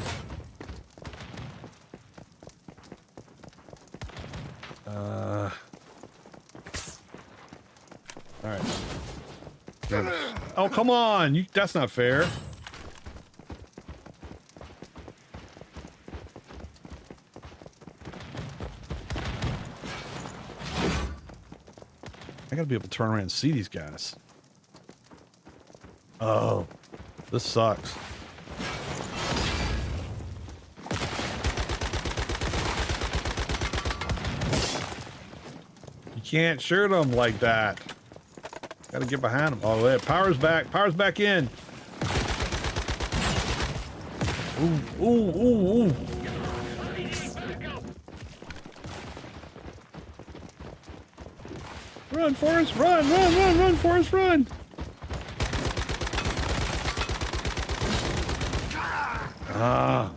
All right. Oh, come on. That's not fair. I gotta be able to turn around and see these guys. Oh, this sucks. You can't shoot them like that. Gotta get behind them. Oh, yeah, power's back. Power's back in. Ooh, ooh, ooh, ooh. Run, Forrest, run, run, run, run, Forrest, run. Ah.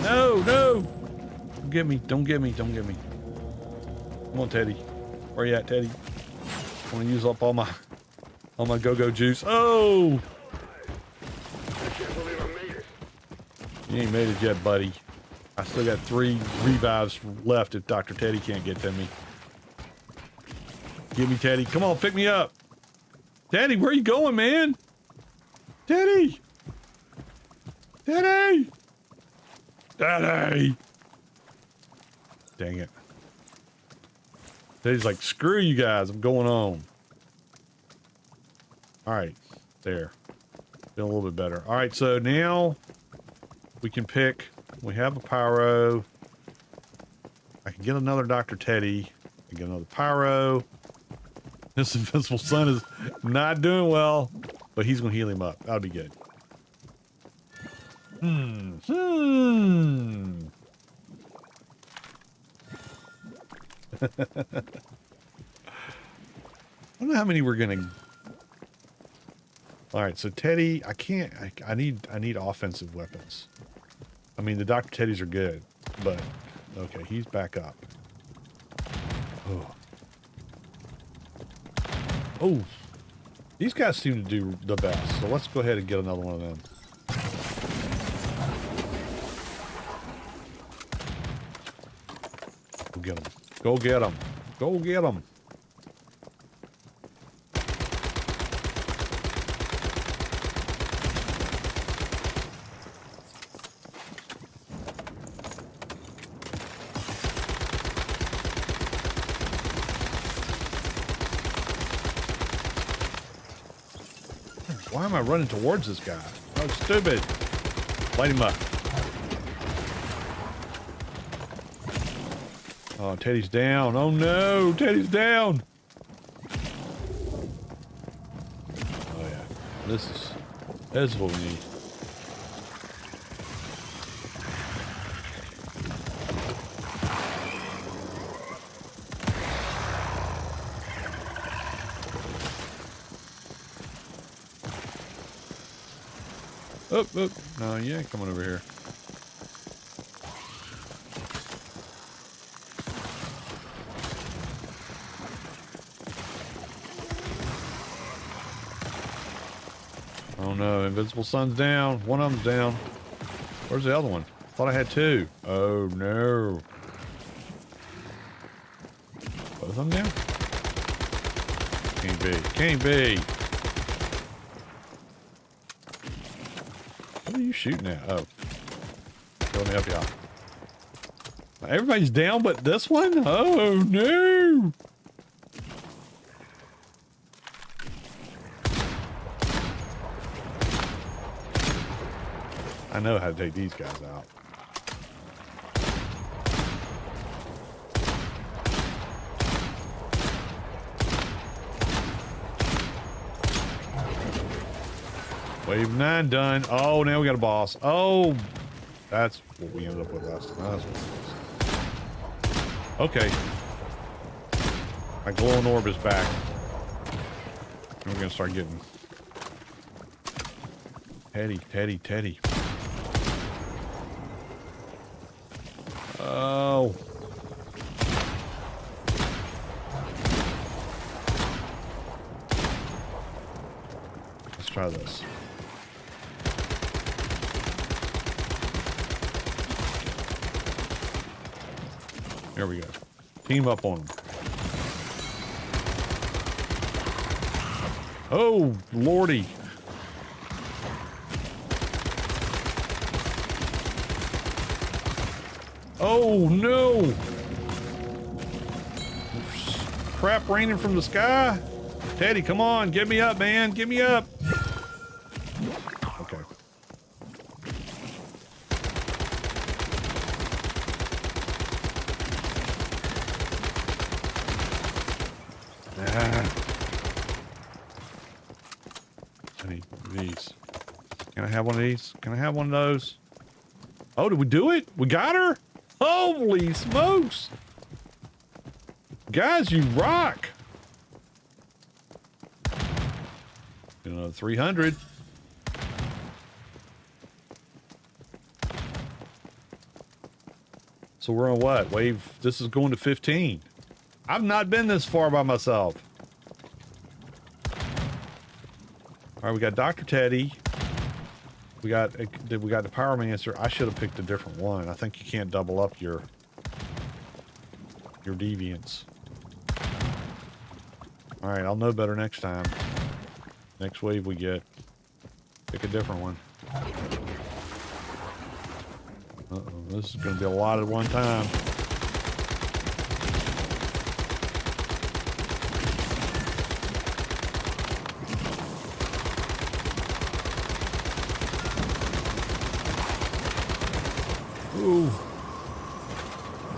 No, no. Don't get me, don't get me, don't get me. Come on, Teddy. Where you at, Teddy? I want to use up all my go-go juice. Oh! You ain't made it yet, buddy. I still got 3 revives left if Dr. Teddy can't get to me. Give me Teddy. Come on, pick me up. Teddy, where you going, man? Teddy! Teddy! Teddy! Dang it. Teddy's like, screw you guys, I'm going home. Alright, there. Feeling a little bit better. Alright, so now we can pick. We have a pyro. I can get another Dr. Teddy. I can get another pyro. This invincible sun is not doing well, but he's going to heal him up. That'll be good. I don't know how many we're going to... Alright, so Teddy, I need offensive weapons. I mean, the Dr. Teddys are good, but... Okay, he's back up. Oh. Oh, these guys seem to do the best, so let's go ahead and get another one of them. Go get them. Go get them. Go get them. Why am I running towards this guy? Oh, stupid. Light him up. Oh, Teddy's down. Oh, no. Teddy's down. Oh, yeah. This is what we need. Oh, oh, no, you ain't coming over here. Oh no, invincible sun's down. One of them's down. Where's the other one? Thought I had 2. Oh no. Both of them down? Can't be. Can't be. What are you shooting at? Oh. Let me help you out. Everybody's down but this one? Oh no! I know how to take these guys out. Wave 9 done. Oh, now we got a boss. Oh, that's what we ended up with last time. Okay. My glowing orb is back. And we're gonna start getting Teddy. Oh. Let's try this. There we go. Team up on them. Oh, lordy. Oh, no. Crap raining from the sky. Teddy, come on. Get me up, man. Get me up. Okay. I need these. Can I have one of these? Can I have one of those? Oh, did we do it? We got her? Holy smokes! Guys, you rock! 300. So we're on what? Wave, this is going to 15. I've not been this far by myself. All right, we got Dr. Teddy. We got the Pyromancer. I should have picked a different one. I think you can't double up your deviants. All right, I'll know better next time. Next wave we get. Pick a different one. Uh-oh, this is going to be a lot at one time. Ooh.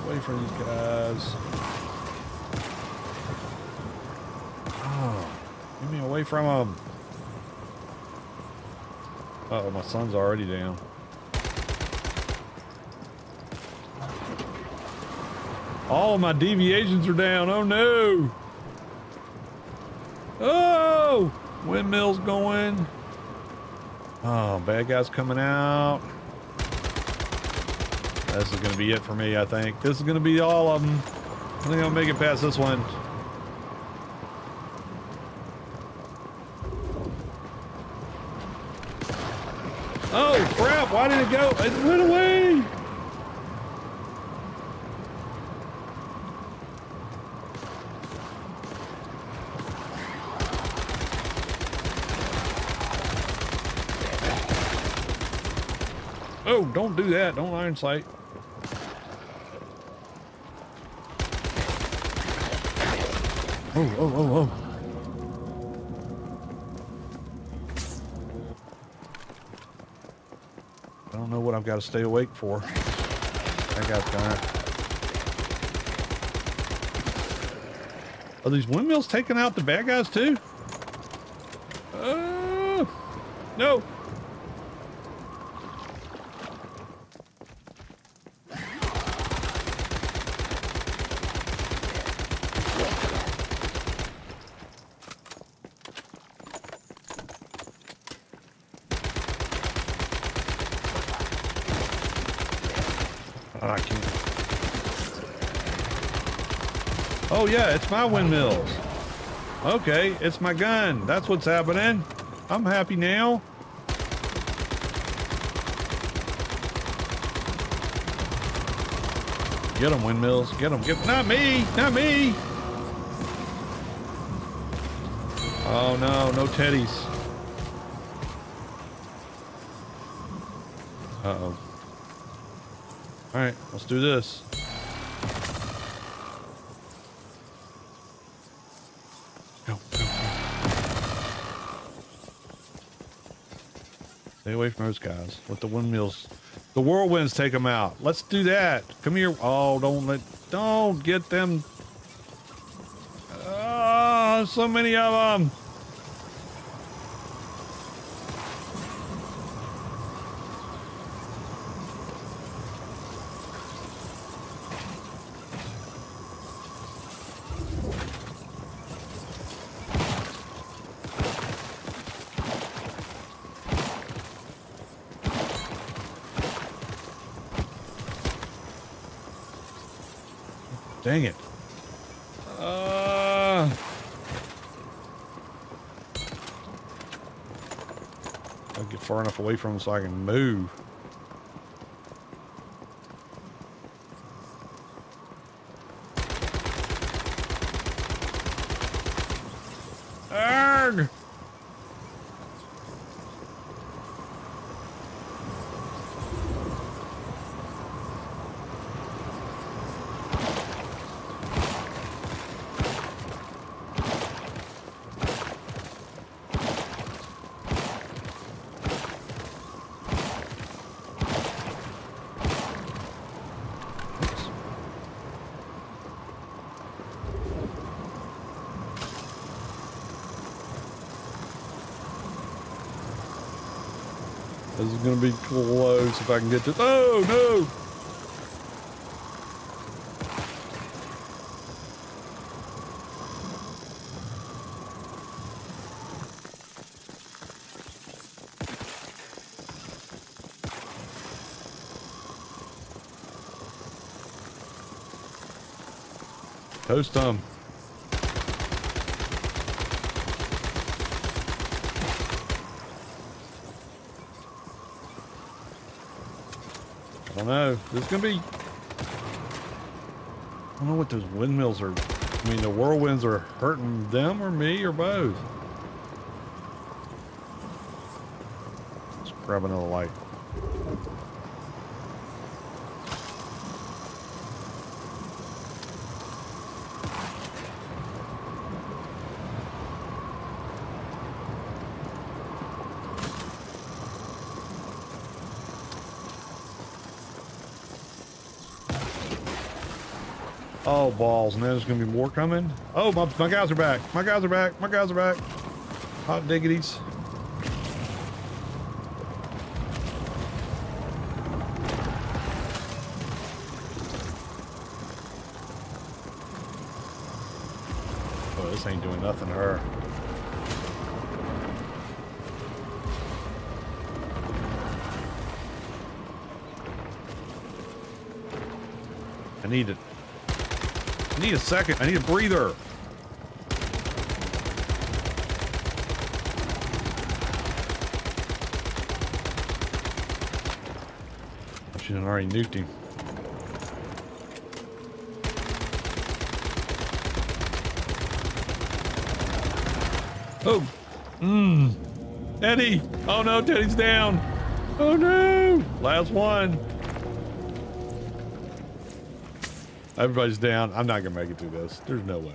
Away from these guys. Oh, get me away from them. Uh-oh, my sun's already down. All of my deviations are down. Oh no. Oh, windmill's going. Oh, bad guys coming out. This is going to be it for me, I think. This is going to be all of them. I think I'll make it past this one. Oh, crap. Why did it go? It went away. Oh, don't do that. Don't iron sight. Oh. I don't know what I've got to stay awake for. I got that. Are these windmills taking out the bad guys too? No. I can't. Oh yeah, it's my windmills. Okay, it's my gun. That's what's happening. I'm happy now. Get them, windmills. Get them. Get. Not me. Not me. Oh no, no teddies. Uh-oh. All right, let's do this. Go. Stay away from those guys. Let the windmills, the whirlwinds take them out. Let's do that. Come here. Oh, don't get them. Oh, so many of them. Dang it. I'll get far enough away from them so I can move. Arrgh! This is going to be close if I can get this. Oh, no! Toast them. I don't know. This is going to be... I don't know what those windmills are... I mean, the whirlwinds are hurting them or me or both. Let's grab another light. Oh, balls. And there's going to be more coming. Oh, my guys are back. My guys are back. My guys are back. Hot diggities. Oh, this ain't doing nothing to her. I need it. I need a second. I need a breather. She done already nuked him. Oh. Eddie. Oh no, Teddy's down. Oh no. Last one. Everybody's down. I'm not gonna make it through this. There's no way.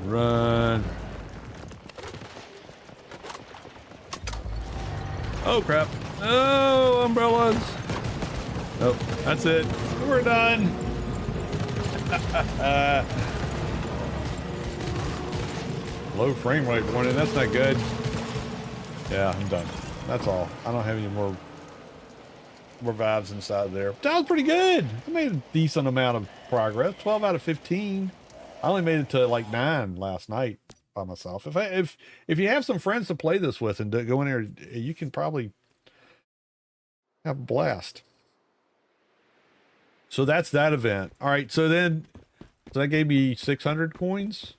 Run. Oh, crap. Oh, umbrellas. Nope, that's it. We're done. Low frame rate warning. That's not good. Yeah, I'm done. That's all. I don't have any more vibes inside there. That was pretty good. I made a decent amount of progress. 12 out of 15. I only made it to like 9 last night by myself. If you have some friends to play this with and go in there, you can probably have a blast. So that's that event. All right. So that gave me 600 coins.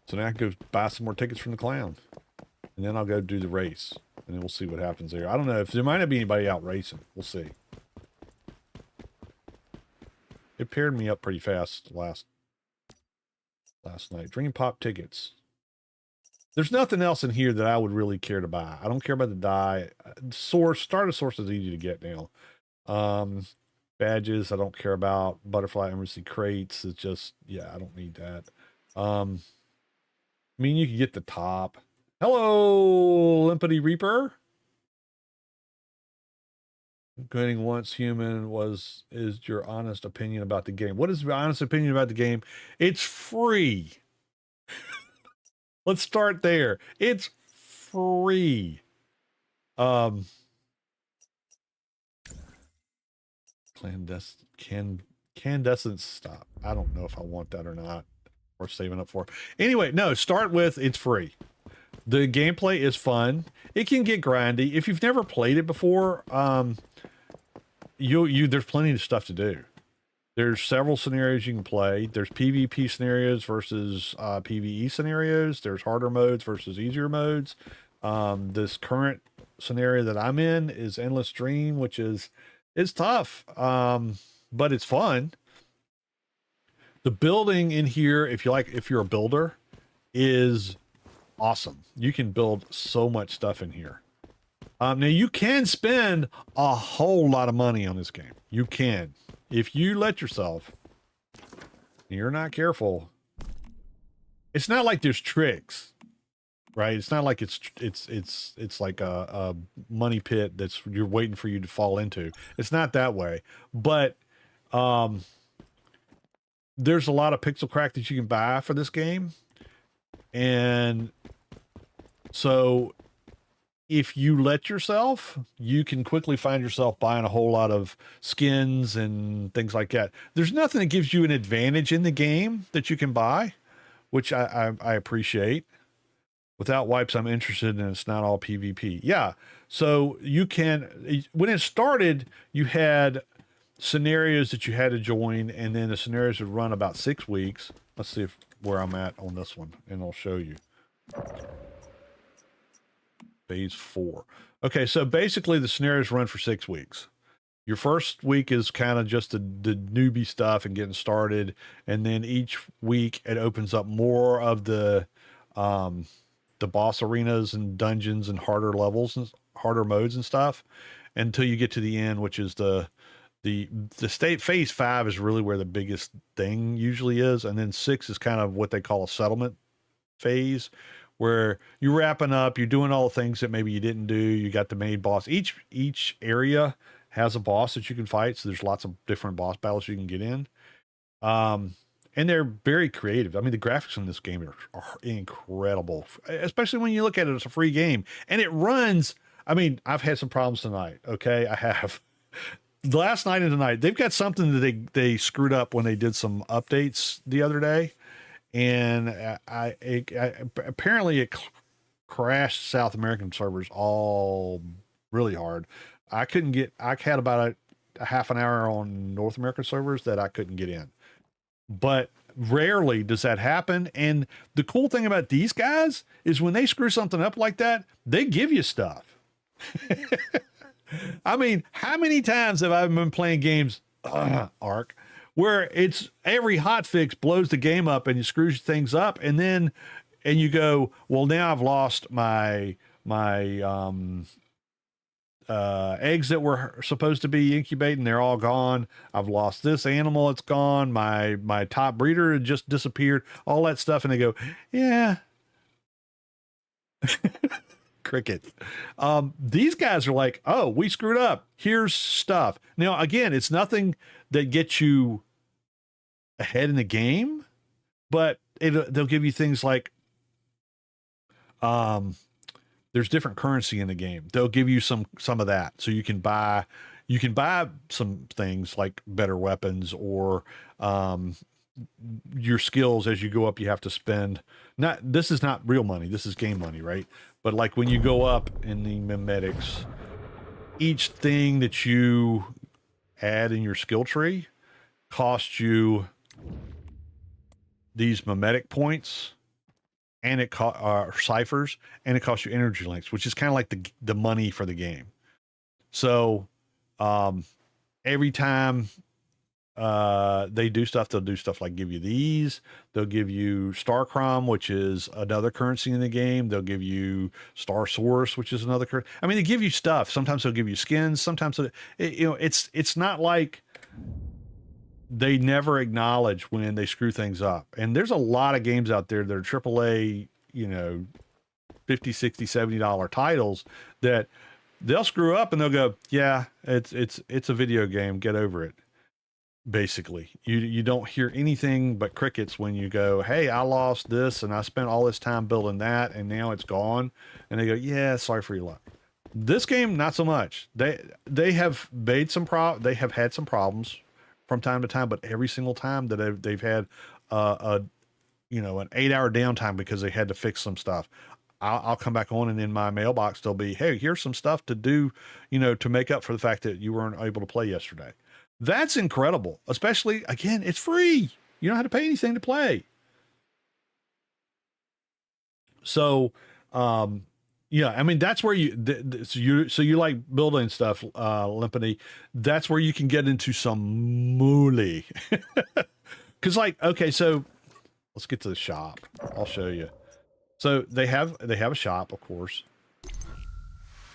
So now I can go buy some more tickets from the clown, and then I'll go do the race, and then we'll see what happens there. I don't know if there might not be anybody out racing. We'll see. It paired me up pretty fast last night. Dream Pop tickets. There's nothing else in here that I would really care to buy. I don't care about the die. Starter source is easy to get now. Badges, I don't care about. Butterfly Emergency crates. It's just, yeah, I don't need that. I mean, you can get the top. Hello, Limpity Reaper. Getting once human is your honest opinion about the game. What is your honest opinion about the game? It's free. Let's start there. It's free. Candescent stop. I don't know if I want that or not, or saving up for. Anyway, no, start with it's free. The gameplay is fun. It can get grindy. If you've never played it before, there's plenty of stuff to do. There's several scenarios you can play. There's PvP scenarios versus PvE scenarios. There's harder modes versus easier modes. This current scenario that I'm in is Endless Dream, which is tough, but it's fun. The building in here, if you're a builder, is awesome. You can build so much stuff in here. Now you can spend a whole lot of money on this game. You can, if you let yourself. You're not careful. It's not like there's tricks, right? It's not like it's like a money pit that's you're waiting for you to fall into. It's not that way, but there's a lot of pixel crack that you can buy for this game, and so if you let yourself, you can quickly find yourself buying a whole lot of skins and things like that. There's nothing that gives you an advantage in the game that you can buy, which I appreciate. Without wipes, I'm interested in it's not all PvP. Yeah. So you can, when it started, you had scenarios that you had to join, and then the scenarios would run about 6 weeks. Let's see where I'm at on this one, and I'll show you. Phase 4. Okay, so basically the scenarios run for 6 weeks. Your first week is kind of just the newbie stuff and getting started, and then each week it opens up more of the boss arenas and dungeons and harder levels and harder modes and stuff until you get to the end, which is the state. Phase 5 is really where the biggest thing usually is, and then 6 is kind of what they call a settlement phase, where you're wrapping up, you're doing all the things that maybe you didn't do. You got the main boss. Each area has a boss that you can fight, so there's lots of different boss battles you can get in. And they're very creative. I mean, the graphics in this game are incredible, especially when you look at it as a free game. And it runs, I mean, I've had some problems tonight, okay? I have. Last night and tonight, they've got something that they screwed up when they did some updates the other day. And apparently it crashed South American servers all really hard. I had about a half an hour on North American servers that I couldn't get in. But rarely does that happen. And the cool thing about these guys is when they screw something up like that, they give you stuff. I mean, how many times have I been playing games, Ark, where it's every hotfix blows the game up and you screws things up, and you go, well, now I've lost my eggs that were supposed to be incubating. They're all gone. I've lost this animal. It's gone. My top breeder had just disappeared, all that stuff. And they go, yeah. Cricket. These guys are like, oh, we screwed up. Here's stuff. Now, again, it's nothing that gets you ahead in the game, but they'll give you things like, there's different currency in the game. They'll give you some of that. So you can buy some things like better weapons, or, your skills as you go up, you have to spend. This is not real money. This is game money, right? But like when you go up in the mimetics, each thing that you add in your skill tree costs you these mimetic points, and it ciphers, and it costs you energy links, which is kind of like the money for the game. So every time they do stuff, they'll do stuff like give you these. They'll give you Starcrom, which is another currency in the game. They'll give you Star Source, which is another currency. I mean, they give you stuff. Sometimes they'll give you skins. Sometimes it's not like they never acknowledge when they screw things up. And there's a lot of games out there that are AAA, $50, $60, $70 titles that they'll screw up and they'll go, yeah, it's a video game. Get over it. Basically, you don't hear anything but crickets when you go, hey, I lost this and I spent all this time building that and now it's gone. And they go, yeah, sorry for your luck. This game, not so much. They have made they have had some problems from time to time, but every single time that they've had an 8-hour downtime because they had to fix some stuff, I'll come back on, and in my mailbox there'll be, hey, here's some stuff to do, to make up for the fact that you weren't able to play yesterday. That's incredible. Especially, again, it's free. You don't have to pay anything to play. So, yeah, I mean, that's where so you like building stuff, Limpany. That's where you can get into some mooly. Cause okay, so let's get to the shop. I'll show you. So they have a shop, of course.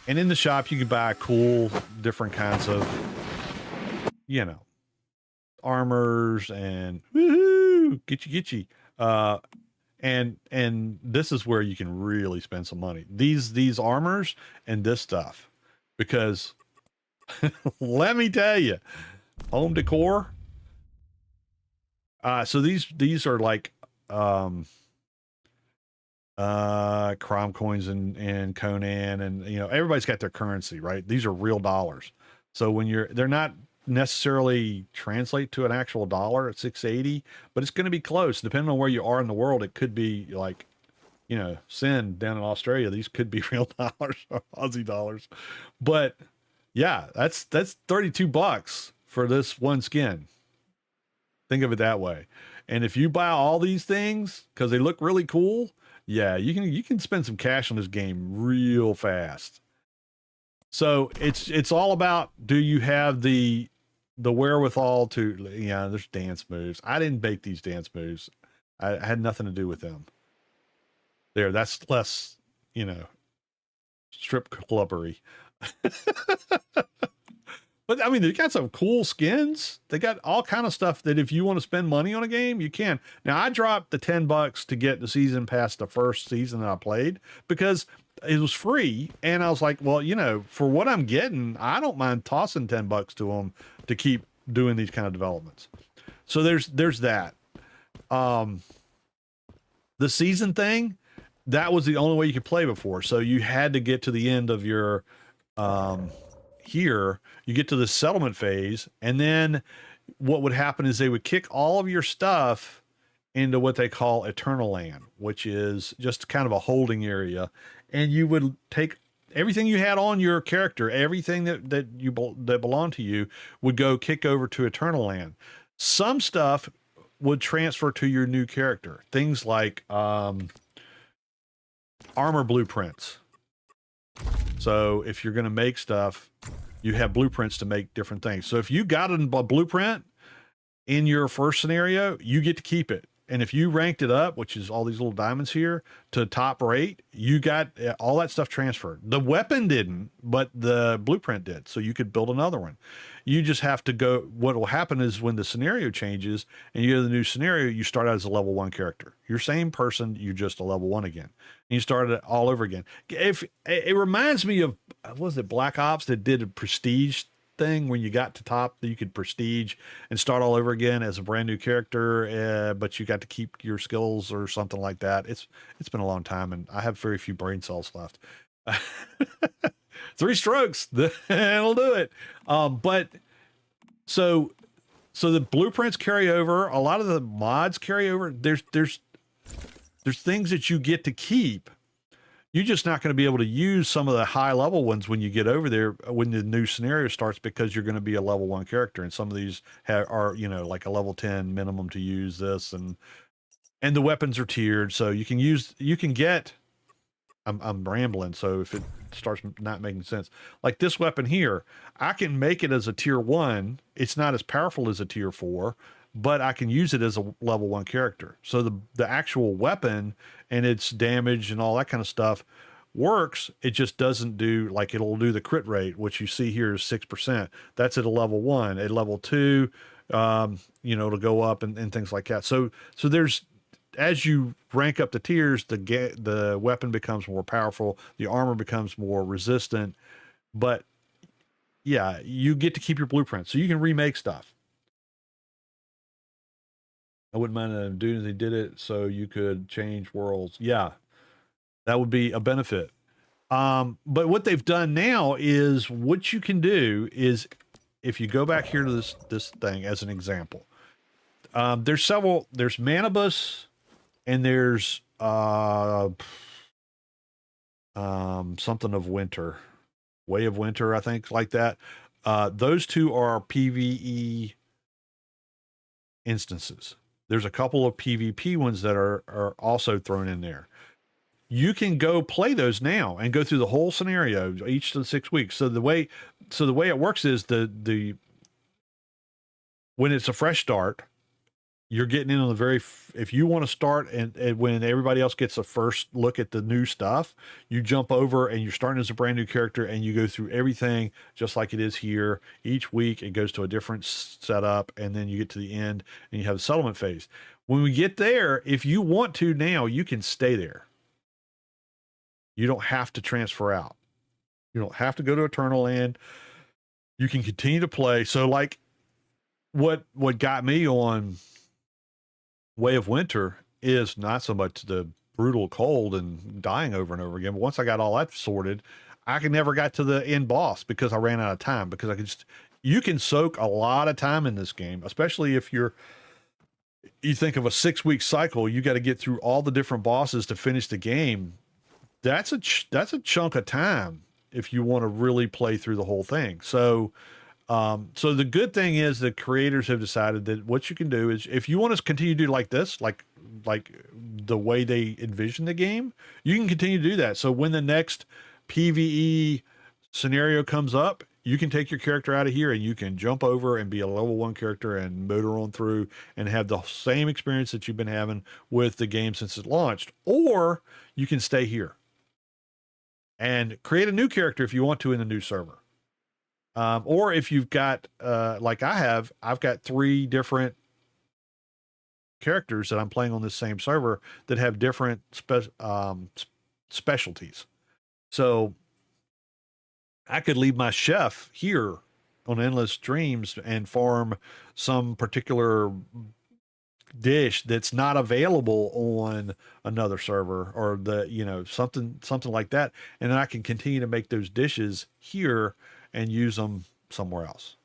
And in the shop, you can buy cool, different kinds of, you know, armors and woohoo, getchy. And this is where you can really spend some money. These armors and this stuff, because let me tell you, home decor. So these are like Crom coins and Conan, and you know, everybody's got their currency, right? These are real dollars. So when they're not necessarily translate to an actual dollar at 680, but it's going to be close depending on where you are in the world. It could be like, you know, Sin down in Australia, these could be real dollars or Aussie dollars. But yeah, that's $32 for this one skin. Think of it that way. And if you buy all these things because they look really cool, yeah, you can spend some cash on this game real fast. So it's all about, do you have the wherewithal to, yeah, there's dance moves. I didn't bake these dance moves. I had nothing to do with them. There, that's less, you know, strip clubbery. But I mean, they got some cool skins. They got all kind of stuff that if you want to spend money on a game, you can. Now, I dropped the $10 to get the season pass the first season that I played because it was free. And I was like, well, you know, for what I'm getting, I don't mind tossing $10 to them to keep doing these kind of developments. So there's that. The season thing, that was the only way you could play before. So you had to get to the end of your, here you get to the settlement phase, and then what would happen is they would kick all of your stuff into what they call Eternal Land, which is just kind of a holding area, and you would take everything you had on your character, everything that belonged to you would go kick over to Eternal Land. Some stuff would transfer to your new character, things like armor blueprints. So if you're going to make stuff, you have blueprints to make different things. So if you got a blueprint in your first scenario, you get to keep it. And if you ranked it up, which is all these little diamonds here, to top rate, you got all that stuff transferred. The weapon didn't, but the blueprint did. So you could build another one. You just have to go. What will happen is when the scenario changes and you go to the new scenario, you start out as a level 1 character. You're same person, you're just a level 1 again. And you start it all over again. If it reminds me of, what was it, Black Ops that did a prestige thing when you got to top, you could prestige and start all over again as a brand new character, but you got to keep your skills or something like that. It's been a long time, and I have very few brain cells left. 3 strokes, that'll do it. But so the blueprints carry over. A lot of the mods carry over. There's things that you get to keep. You're just not going to be able to use some of the high level ones when you get over there, when the new scenario starts, because you're going to be a level 1 character. And some of these are, you know, like a level 10 minimum to use this, and the weapons are tiered. So you can get, I'm rambling. So if it starts not making sense, like this weapon here, I can make it as a tier 1. It's not as powerful as a tier 4, but I can use it as a level 1 character. So the actual weapon and its damage and all that kind of stuff works. It just doesn't do, like, it'll do the crit rate, which you see here is 6%. That's at a level 1. At level 2, you know, it'll go up and things like that. So there's, as you rank up the tiers, the weapon becomes more powerful, the armor becomes more resistant, but yeah, you get to keep your blueprint, so you can remake stuff. I wouldn't mind them doing as they did it so you could change worlds. Yeah, that would be a benefit. But what they've done now is, what you can do is, if you go back here to this thing as an example, there's manibus, and there's something of winter, way of winter, I think, like that. Those two are PvE instances. There's a couple of PvP ones that are also thrown in there. You can go play those now and go through the whole scenario each of the 6 weeks. So the way it works is when it's a fresh start, you're getting in on the if you want to start and when everybody else gets a first look at the new stuff, you jump over and you're starting as a brand new character and you go through everything just like it is here. Each week it goes to a different setup, and then you get to the end and you have the settlement phase. When we get there, if you want to now, you can stay there. You don't have to transfer out. You don't have to go to Eternal Land. You can continue to play. So like what got me on Way of Winter is not so much the brutal cold and dying over and over again. But once I got all that sorted, I never got to the end boss because I ran out of time. Because you can soak a lot of time in this game, especially if you think of a 6-week cycle. You got to get through all the different bosses to finish the game. That's a chunk of time if you want to really play through the whole thing. So the good thing is the creators have decided that what you can do is, if you want to continue to do like this, like the way they envision the game, you can continue to do that. So when the next PvE scenario comes up, you can take your character out of here and you can jump over and be a level 1 character and motor on through and have the same experience that you've been having with the game since it launched. Or you can stay here and create a new character if you want to in the new server. Or if you've got, like I've got 3 different characters that I'm playing on this same server that have different specialties. So I could leave my chef here on Endless Dreams and farm some particular dish that's not available on another server, or something like that. And then I can continue to make those dishes here and use them somewhere else.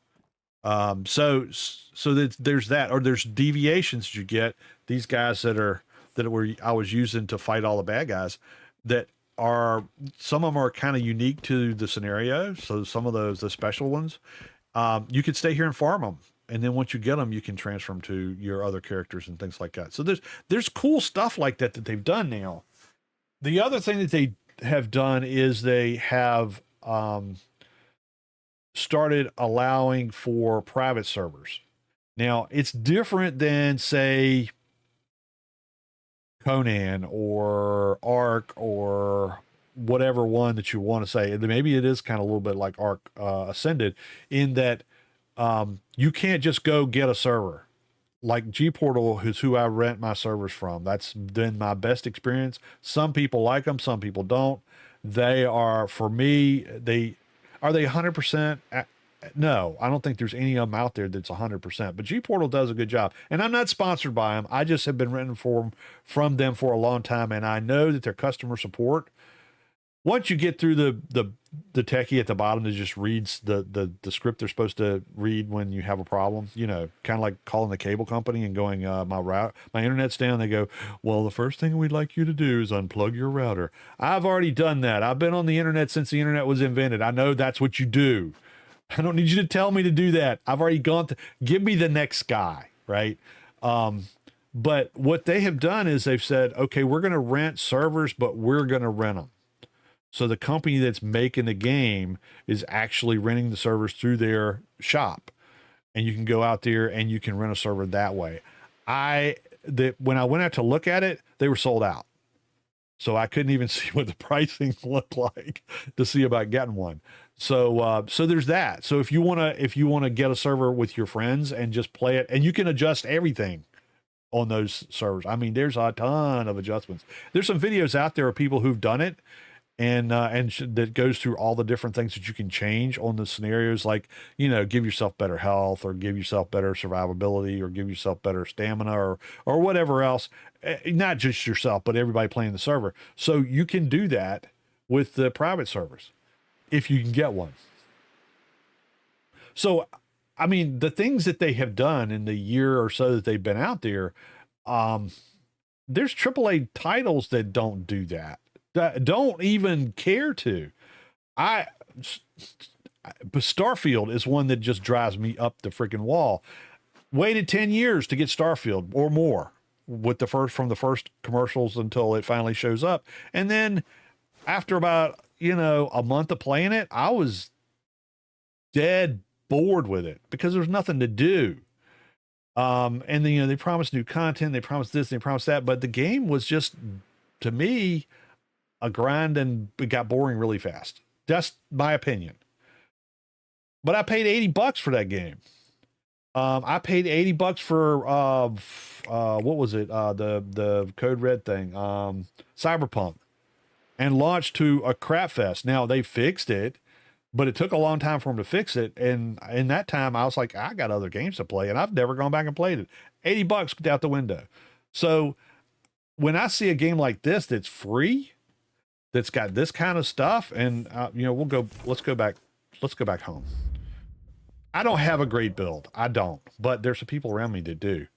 So that there's that, or there's deviations you get. These guys that I was using to fight all the bad guys, that are, some of them are kind of unique to the scenario. So some of the special ones, you could stay here and farm them. And then once you get them, you can transfer them to your other characters and things like that. So there's cool stuff like that they've done now. The other thing that they have done is they have, started allowing for private servers. Now, it's different than, say, Conan or Ark or whatever one that you want to say. Maybe it is kind of a little bit like Ark Ascended, in that you can't just go get a server. Like G-Portal, who's who I rent my servers from. That's been my best experience. Some people like them, some people don't. They are, for me, are they 100%? No, I don't think there's any of them out there that's 100%. But G-Portal does a good job. And I'm not sponsored by them. I just have been renting from them for a long time. And I know that their customer support, once you get through the techie at the bottom that just reads the script they're supposed to read when you have a problem, kind of like calling the cable company and going, my internet's down. They go, well, the first thing we'd like you to do is unplug your router. I've already done that. I've been on the internet since the internet was invented. I know that's what you do. I don't need you to tell me to do that. I've already gone to, give me the next guy, right? But what they have done is they've said, okay, we're going to rent servers, but we're going to rent them. So the company that's making the game is actually renting the servers through their shop, and you can go out there and you can rent a server that way. When I went out to look at it, they were sold out. So I couldn't even see what the pricing looked like to see about getting one. So there's that. So if you want to get a server with your friends and just play it, and you can adjust everything on those servers. I mean, there's a ton of adjustments. There's some videos out there of people who've done it, and that goes through all the different things that you can change on the scenarios, like, give yourself better health, or give yourself better survivability, or give yourself better stamina, or whatever else. Not just yourself, but everybody playing the server. So you can do that with the private servers if you can get one. So, I mean, the things that they have done in the year or so that they've been out there, there's AAA titles that don't do that. Don't even care to. Starfield is one that just drives me up the freaking wall. Waited 10 years to get Starfield or more from the first commercials until it finally shows up. And then after about, a month of playing it, I was dead bored with it because there's nothing to do. And then, you know, they promised new content, they promised this, they promised that, but the game was just, to me, a grind, and it got boring really fast. Just my opinion. But I paid $80 for that game. I paid $80 for what was it? The Code Red thing, Cyberpunk, and launched to a crap fest. Now they fixed it, but it took a long time for them to fix it. And in that time, I was like, I got other games to play, and I've never gone back and played it. $80 out the window. So when I see a game like this that's free, that's got this kind of stuff, and you know, let's go back home. I don't have a great build. I don't, but there's some people around me that do.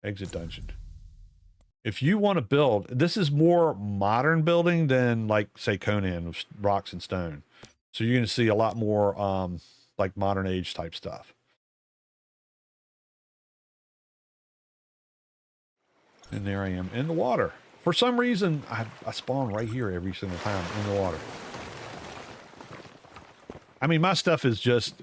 Exit dungeon. If you want to build, this is more modern building than, like, say, Conan with rocks and stone. So you're going to see a lot more like modern age type stuff. And there I am in the water. For some reason, I spawn right here every single time in the water. I mean, my stuff is just,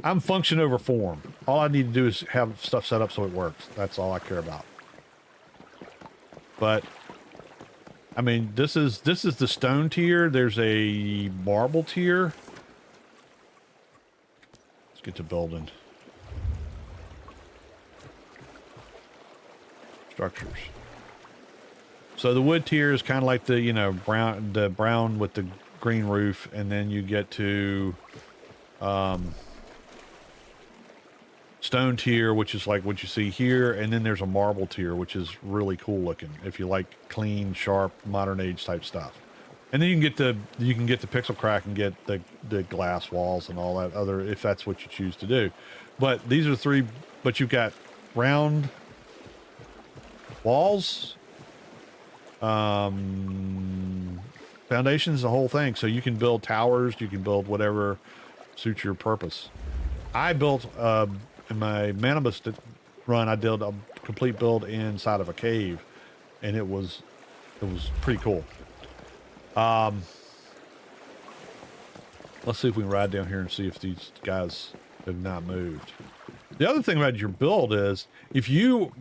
I'm function over form. All I need to do is have stuff set up so it works. That's all I care about. But, I mean, this is the stone tier. There's a marble tier. Let's get to building. Structures. So the wood tier is kind of like the, you know, brown with the green roof, and then you get to stone tier, which is like what you see here, and then there's a marble tier, which is really cool looking if you like clean, sharp, modern age type stuff. And then you can get the pixel crack and get the glass walls and all that other, if that's what you choose to do. But these are three. But you've got round walls, foundations, the whole thing. So you can build towers, you can build whatever suits your purpose. I built in my manibus run, I did a complete build inside of a cave, and it was pretty cool. Let's see if we can ride down here and see if these guys have not moved. The other thing about your build is, if you,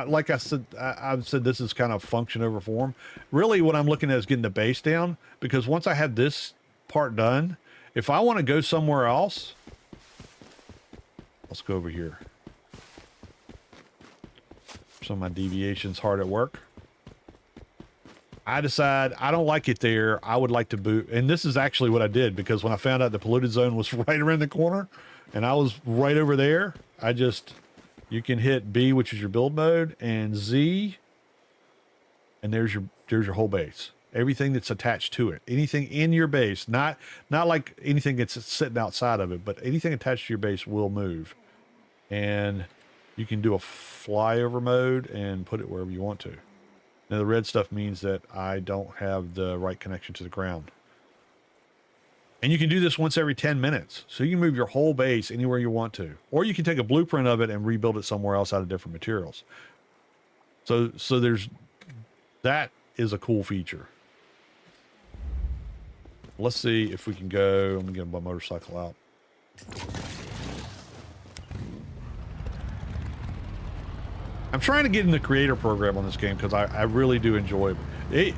like I said, I've said this is kind of function over form. Really what I'm looking at is getting the base down, because once I have this part done, if I want to go somewhere else, let's go over here. Some of my deviations hard at work. I decide I don't like it there. I would like to boot. And this is actually what I did, because when I found out the polluted zone was right around the corner and I was right over there, you can hit B, which is your build mode, and Z, and there's your whole base. Everything that's attached to it, anything in your base, not like anything that's sitting outside of it, but anything attached to your base will move. And you can do a flyover mode and put it wherever you want to. Now the red stuff means that I don't have the right connection to the ground. And you can do this once every 10 minutes. So you can move your whole base anywhere you want to. Or you can take a blueprint of it and rebuild it somewhere else out of different materials. So that is a cool feature. Let's see if we can go. I'm going to get my motorcycle out. I'm trying to get in the creator program on this game because I really do enjoy it.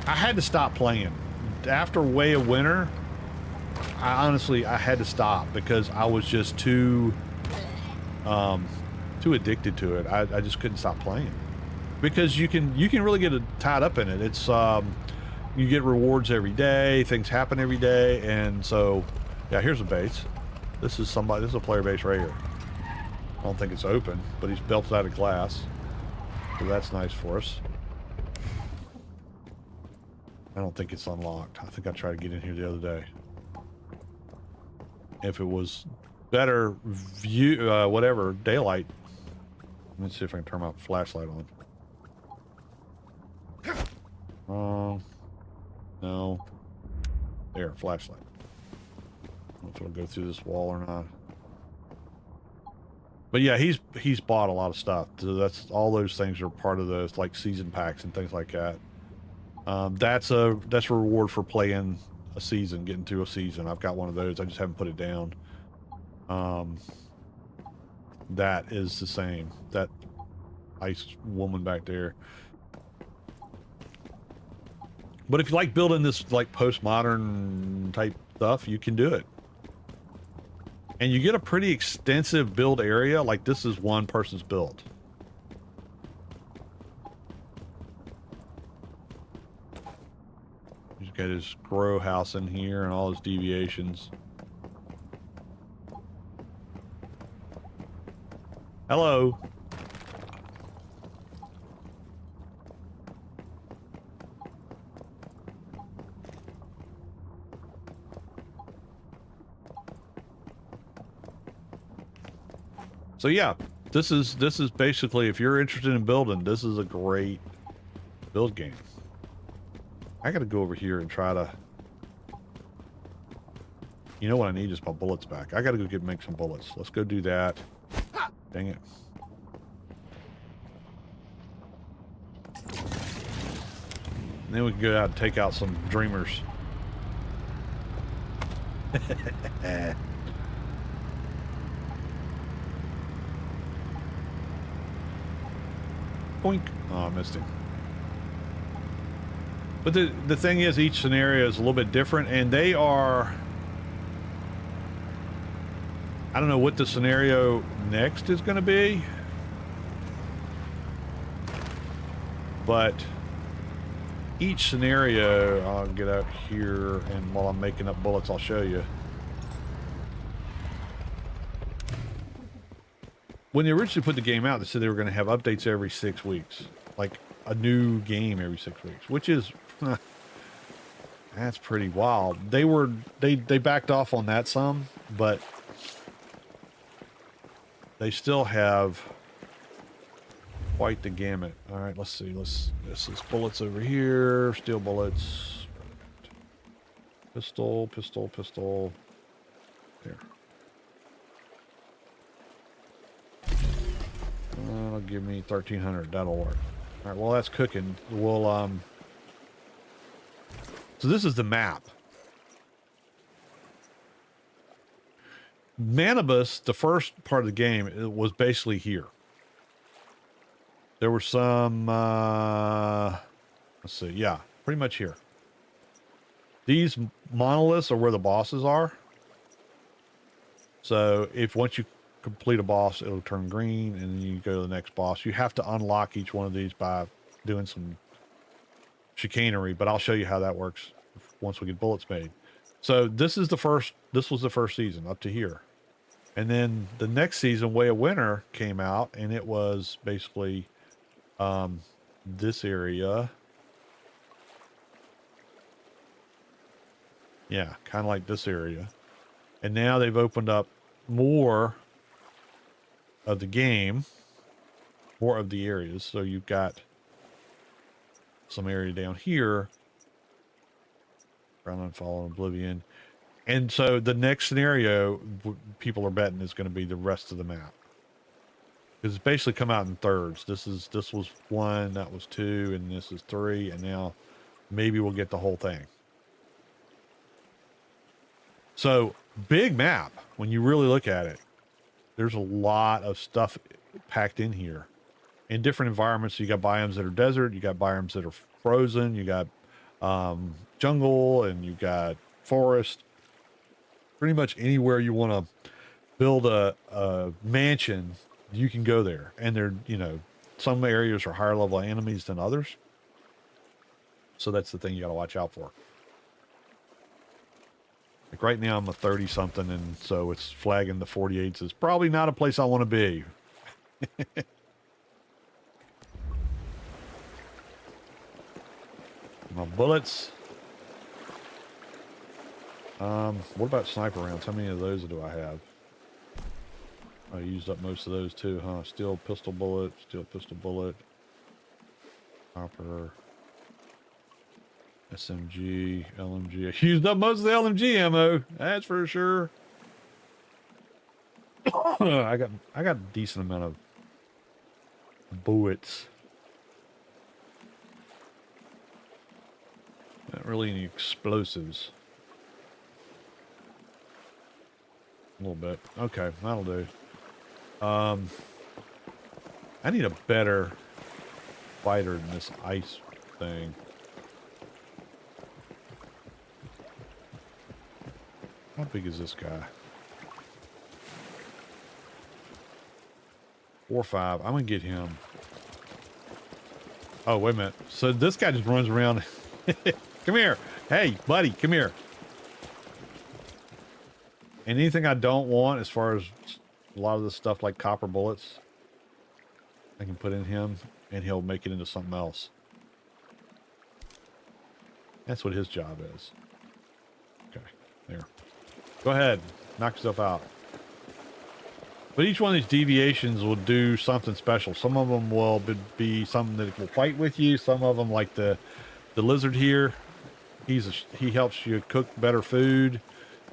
I had to stop playing. After Way of Winter, I had to stop because I was just too addicted to it. I just couldn't stop playing, because you can really get tied up in it. It's you get rewards every day, things happen every day, and so yeah, here's a base. This is a player base right here. I don't think it's open, but he's built it out of glass, so that's nice for us. I don't think it's unlocked. I think I tried to get in here the other day. If it was better view, whatever, daylight. Let me see if I can turn my flashlight on. No. There, flashlight. I don't know if it'll go through this wall or not. But yeah, he's bought a lot of stuff. So that's all those things are part of those, like season packs and things like that. That's a reward for playing a season, getting through a season. I've got one of those. I just haven't put it down. That is the same. That ice woman back there. But if you like building this like postmodern type stuff, you can do it. And you get a pretty extensive build area. Like this is one person's build. He's got his grow house in here and all his deviations. Hello. So yeah, this is basically, if you're interested in building, this is a great build game. I gotta go over here and try to, you know what I need is my bullets back. I gotta go make some bullets. Let's go do that. Dang it. And then we can go out and take out some dreamers. Boink. Oh, I missed him. But the thing is, each scenario is a little bit different, and they are... I don't know what the scenario next is going to be. But each scenario, I'll get out here, and while I'm making up bullets, I'll show you. When they originally put the game out, they said they were going to have updates every 6 weeks. Like a new game every 6 weeks, which is... that's pretty wild. They backed off on that some, but they still have quite the gamut. All right, let's see. This is bullets over here. Steel bullets. Pistol, pistol, pistol. There. That'll give me 1,300. That'll work. All right, well, that's cooking. We'll, so this is the map. Manibus, the first part of the game, it was basically here. There were some, let's see, yeah, pretty much here. These monoliths are where the bosses are. So if once you complete a boss, it'll turn green, and then you go to the next boss. You have to unlock each one of these by doing some chicanery, but I'll show you how that works once we get bullets made. So this was the first season up to here. And then the next season, Way of Winter, came out, and it was basically this area. Yeah, kind of like this area. And now they've opened up more of the game, more of the areas. So you've got some area down here. Ground Unfall and Oblivion. And so the next scenario, people are betting, is going to be the rest of the map. Because it's basically come out in thirds. This was 1, that was 2, and this is 3, and now maybe we'll get the whole thing. So, big map, when you really look at it. There's a lot of stuff packed in here. In different environments, you got biomes that are desert, you got biomes that are frozen, you got jungle, and you got forest. Pretty much anywhere you want to build a mansion, you can go there. And there, you know, some areas are higher level enemies than others. So that's the thing you got to watch out for. Like right now I'm a 30 something, and so it's flagging the 48s is probably not a place I want to be. My bullets. What about sniper rounds? How many of those do I have? I used up most of those too, huh? Steel pistol bullet, copper, SMG, LMG. I used up most of the LMG ammo, that's for sure. I got a decent amount of bullets. Not really any explosives. little bit. Okay, that'll do. I need a better fighter than this ice thing. How big is this guy? 4 or 5. I'm gonna get him. Oh, wait a minute. So this guy just runs around. Come here. Hey, buddy, come here. And anything I don't want, as far as a lot of the stuff like copper bullets, I can put in him and he'll make it into something else. That's what his job is. Okay, there. Go ahead, knock yourself out. But each one of these deviations will do something special. Some of them will be something that will fight with you. Some of them, like the lizard here, he helps you cook better food.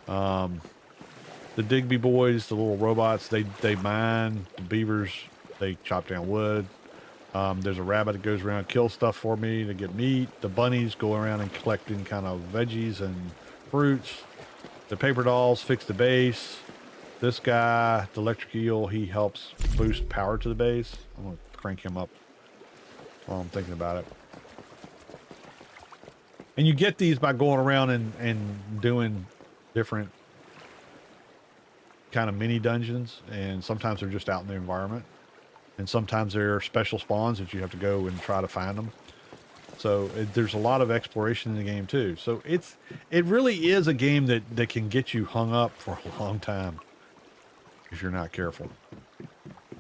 The Digby boys, the little robots, they mine. The beavers, they chop down wood. There's a rabbit that goes around and kills stuff for me to get meat. The bunnies go around and collecting kind of veggies and fruits. The paper dolls fix the base. This guy, the electric eel, he helps boost power to the base. I'm going to crank him up while I'm thinking about it. And you get these by going around and doing different kind of mini dungeons. And sometimes they're just out in the environment. And sometimes there are special spawns that you have to go and try to find them. So there's a lot of exploration in the game too. So it really is a game that can get you hung up for a long time if you're not careful.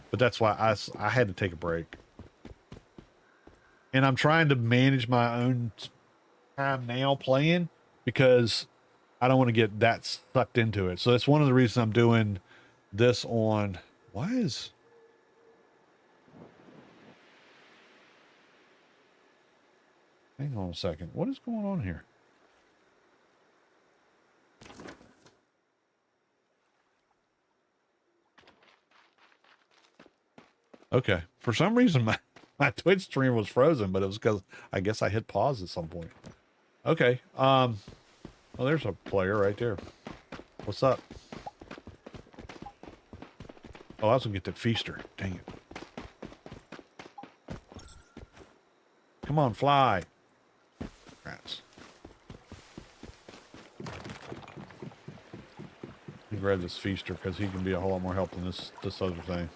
But that's why I had to take a break. And I'm trying to manage my own time now playing because I don't want to get that sucked into it. So that's one of the reasons I'm doing this on... Why is... Hang on a second. What is going on here? Okay. For some reason, my Twitch stream was frozen, but it was because I guess I hit pause at some point. Okay. Well, there's a player right there. What's up? Oh, I was gonna get that feaster. Dang it. Come on, fly. Rats. Let me grab this feaster because he can be a whole lot more help than this other thing.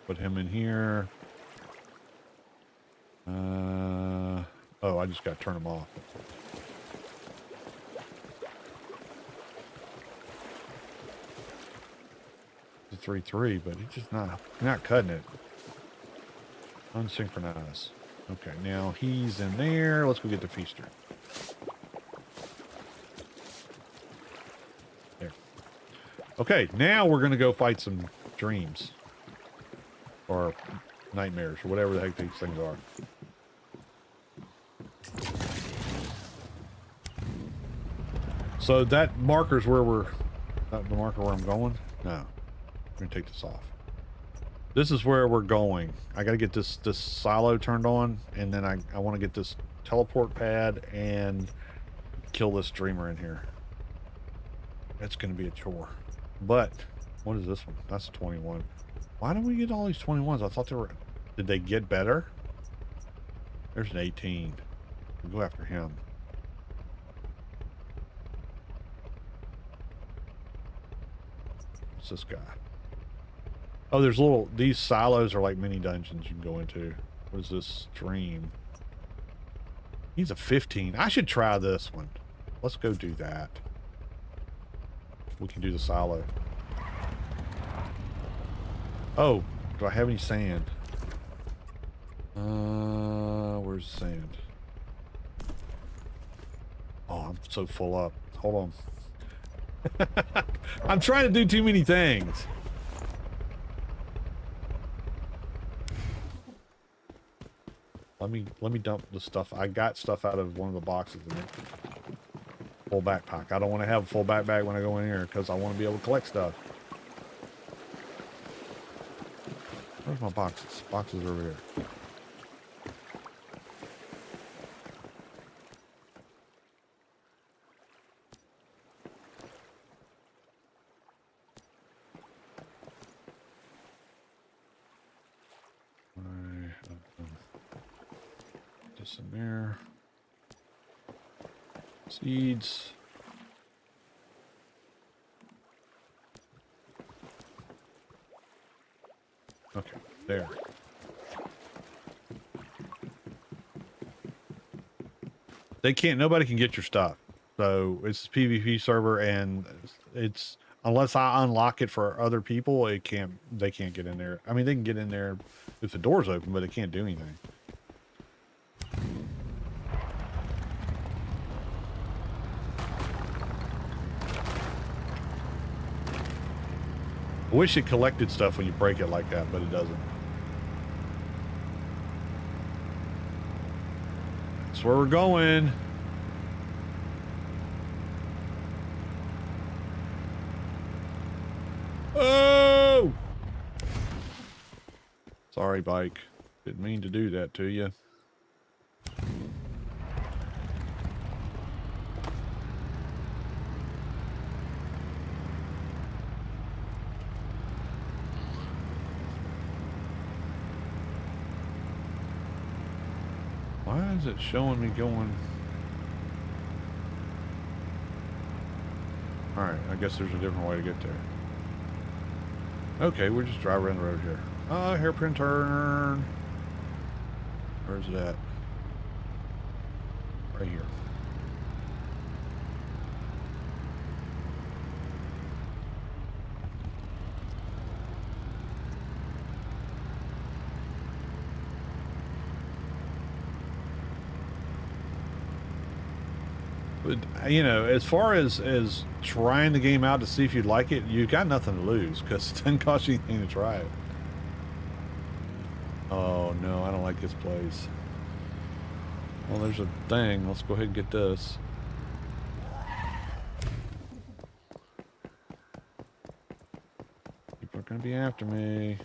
Put him in here. Oh, I just got to turn him off. It's a 3-3, but he's just not cutting it. Unsynchronized. Okay, now he's in there. Let's go get the feaster. There. Okay, now we're going to go fight some dreams. Or nightmares, or whatever the heck these things are. So that marker's where we're... Not the marker where I'm going? No. I'm going to take this off. This is where we're going. I got to get this silo turned on, and then I want to get this teleport pad and kill this dreamer in here. That's going to be a chore. But, what is this one? That's a 21. Why don't we get all these 21s? I thought they were... Did they get better? There's an 18. We'll go after him. What's this guy? Oh, there's little... These silos are like mini dungeons you can go into. What is this stream? He's a 15. I should try this one. Let's go do that. We can do the silo. Oh, do I have any sand? Where's the sand? Oh, I'm so full up. Hold on. I'm trying to do too many things. Let me dump the stuff. I got stuff out of one of the boxes in it. Full backpack. I don't want to have a full backpack when I go in here because I want to be able to collect stuff. Where's my boxes? Boxes are over here. this in there. Seeds. Okay, there. They can't, nobody can get your stuff. So it's a PvP server, and it's, unless I unlock it for other people, they can't get in there. I mean, they can get in there if the door's open, but they can't do anything. I wish it collected stuff when you break it like that, but it doesn't. That's where we're going. Oh! Sorry, bike. Didn't mean to do that to you. Why is it showing me going? Alright, I guess there's a different way to get there. Okay, we'll just drive around the road here. Hairpin turn. Where's it at? Right here. But, you know, as far as trying the game out to see if you'd like it, you've got nothing to lose, because it doesn't cost you anything to try it. Oh, no, I don't like this place. Well, there's a thing. Let's go ahead and get this. People are going to be after me.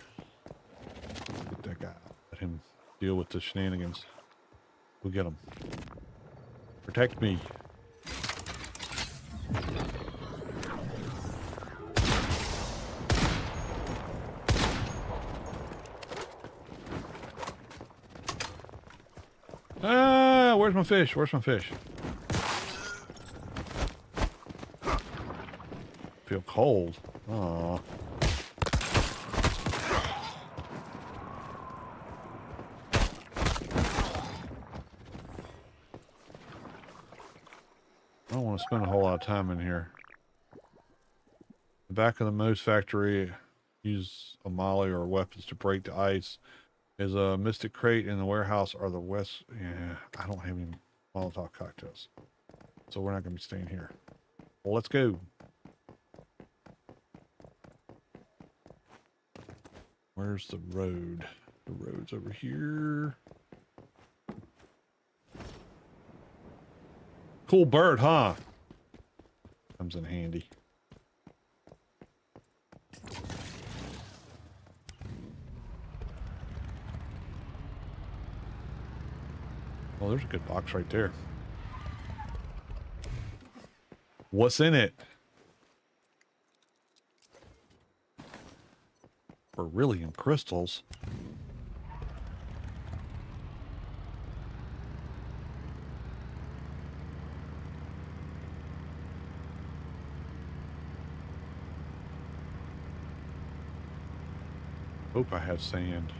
Get that guy. Let him deal with the shenanigans. We'll get him. Protect me. Ah, where's my fish? Where's my fish? Feel cold. Aw. I don't want to spend a whole lot of time in here. The back of the Moe's factory, use a molly or weapons to break the ice. Is a mystic crate in the warehouse or the west. Yeah, I don't have any Molotov cocktails, so we're not going to be staying here. Well, let's go. Where's the road? The road's over here. Cool bird, huh? Comes in handy. Oh, there's a good box right there. What's in it? Beryllium crystals. Hope I have sand.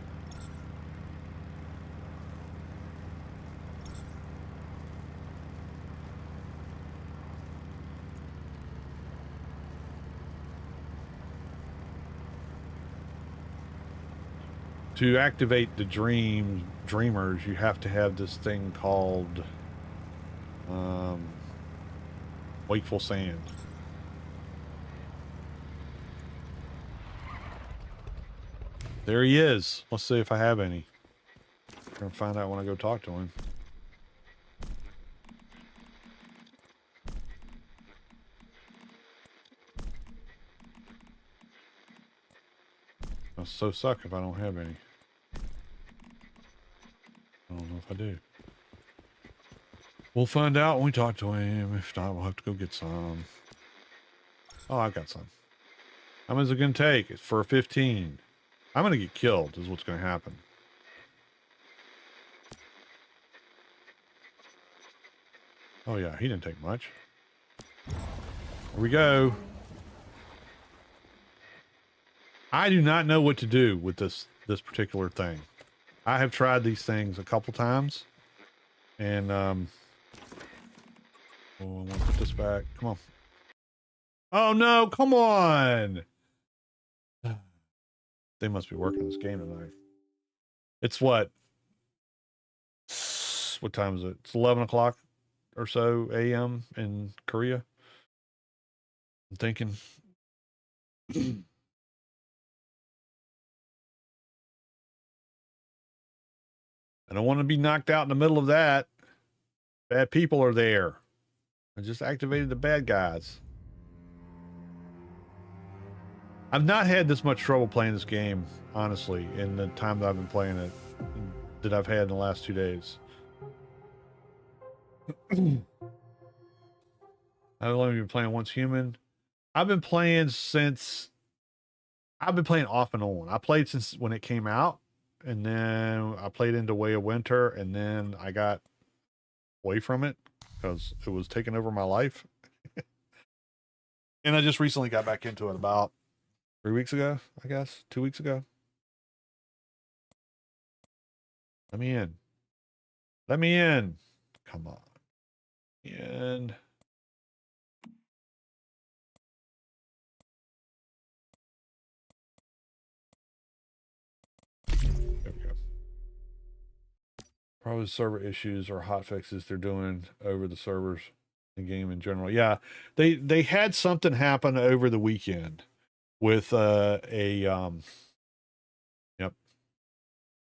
To activate the dreamers, you have to have this thing called wakeful sand. There he is. Let's see if I have any. I'm gonna find out when I go talk to him. I'll so suck if I don't have any. I don't know if I do. We'll find out when we talk to him. If not, we'll have to go get some. Oh, I got some. How much is it gonna take? It's for 15. I'm gonna get killed is what's gonna happen. Oh yeah, he didn't take much. Here we go. I do not know what to do with this particular thing. I have tried these things a couple times, and oh, I want to put this back. Come on. Oh no! Come on. They must be working this game tonight. It's what? What time is it? It's 11 o'clock or so a.m. in Korea. I'm thinking. I don't want to be knocked out in the middle of that. Bad people are there. I just activated the bad guys. I've not had this much trouble playing this game, honestly, in the time that I've been playing it, that I've had in the last 2 days. I've only been playing once human. I've been playing off and on. I played since when it came out, and then I played into Way of Winter, and then I got away from it because it was taking over my life. And I just recently got back into it about 3 weeks ago, I guess. 2 weeks ago. Let me in. Let me in. Come on. And there we go. Probably server issues or hot fixes they're doing over the servers, the game in general. Yeah, they had something happen over the weekend with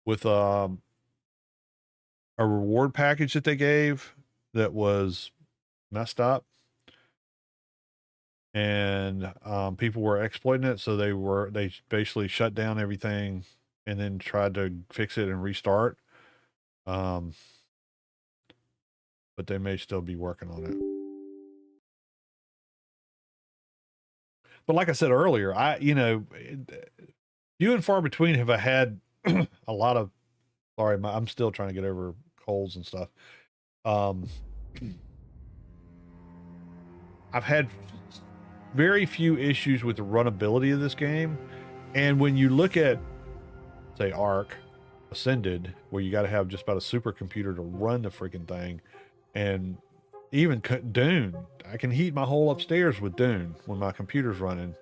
with a reward package that they gave that was messed up, and people were exploiting it. So they basically shut down everything and then tried to fix it and restart. But they may still be working on it. But like I said earlier, few and far between have I had a lot of. Sorry, I'm still trying to get over colds and stuff. I've had very few issues with the runnability of this game, and when you look at, say, Ark Ascended, where you got to have just about a supercomputer to run the freaking thing, and even Dune, I can heat my whole upstairs with Dune when my computer's running.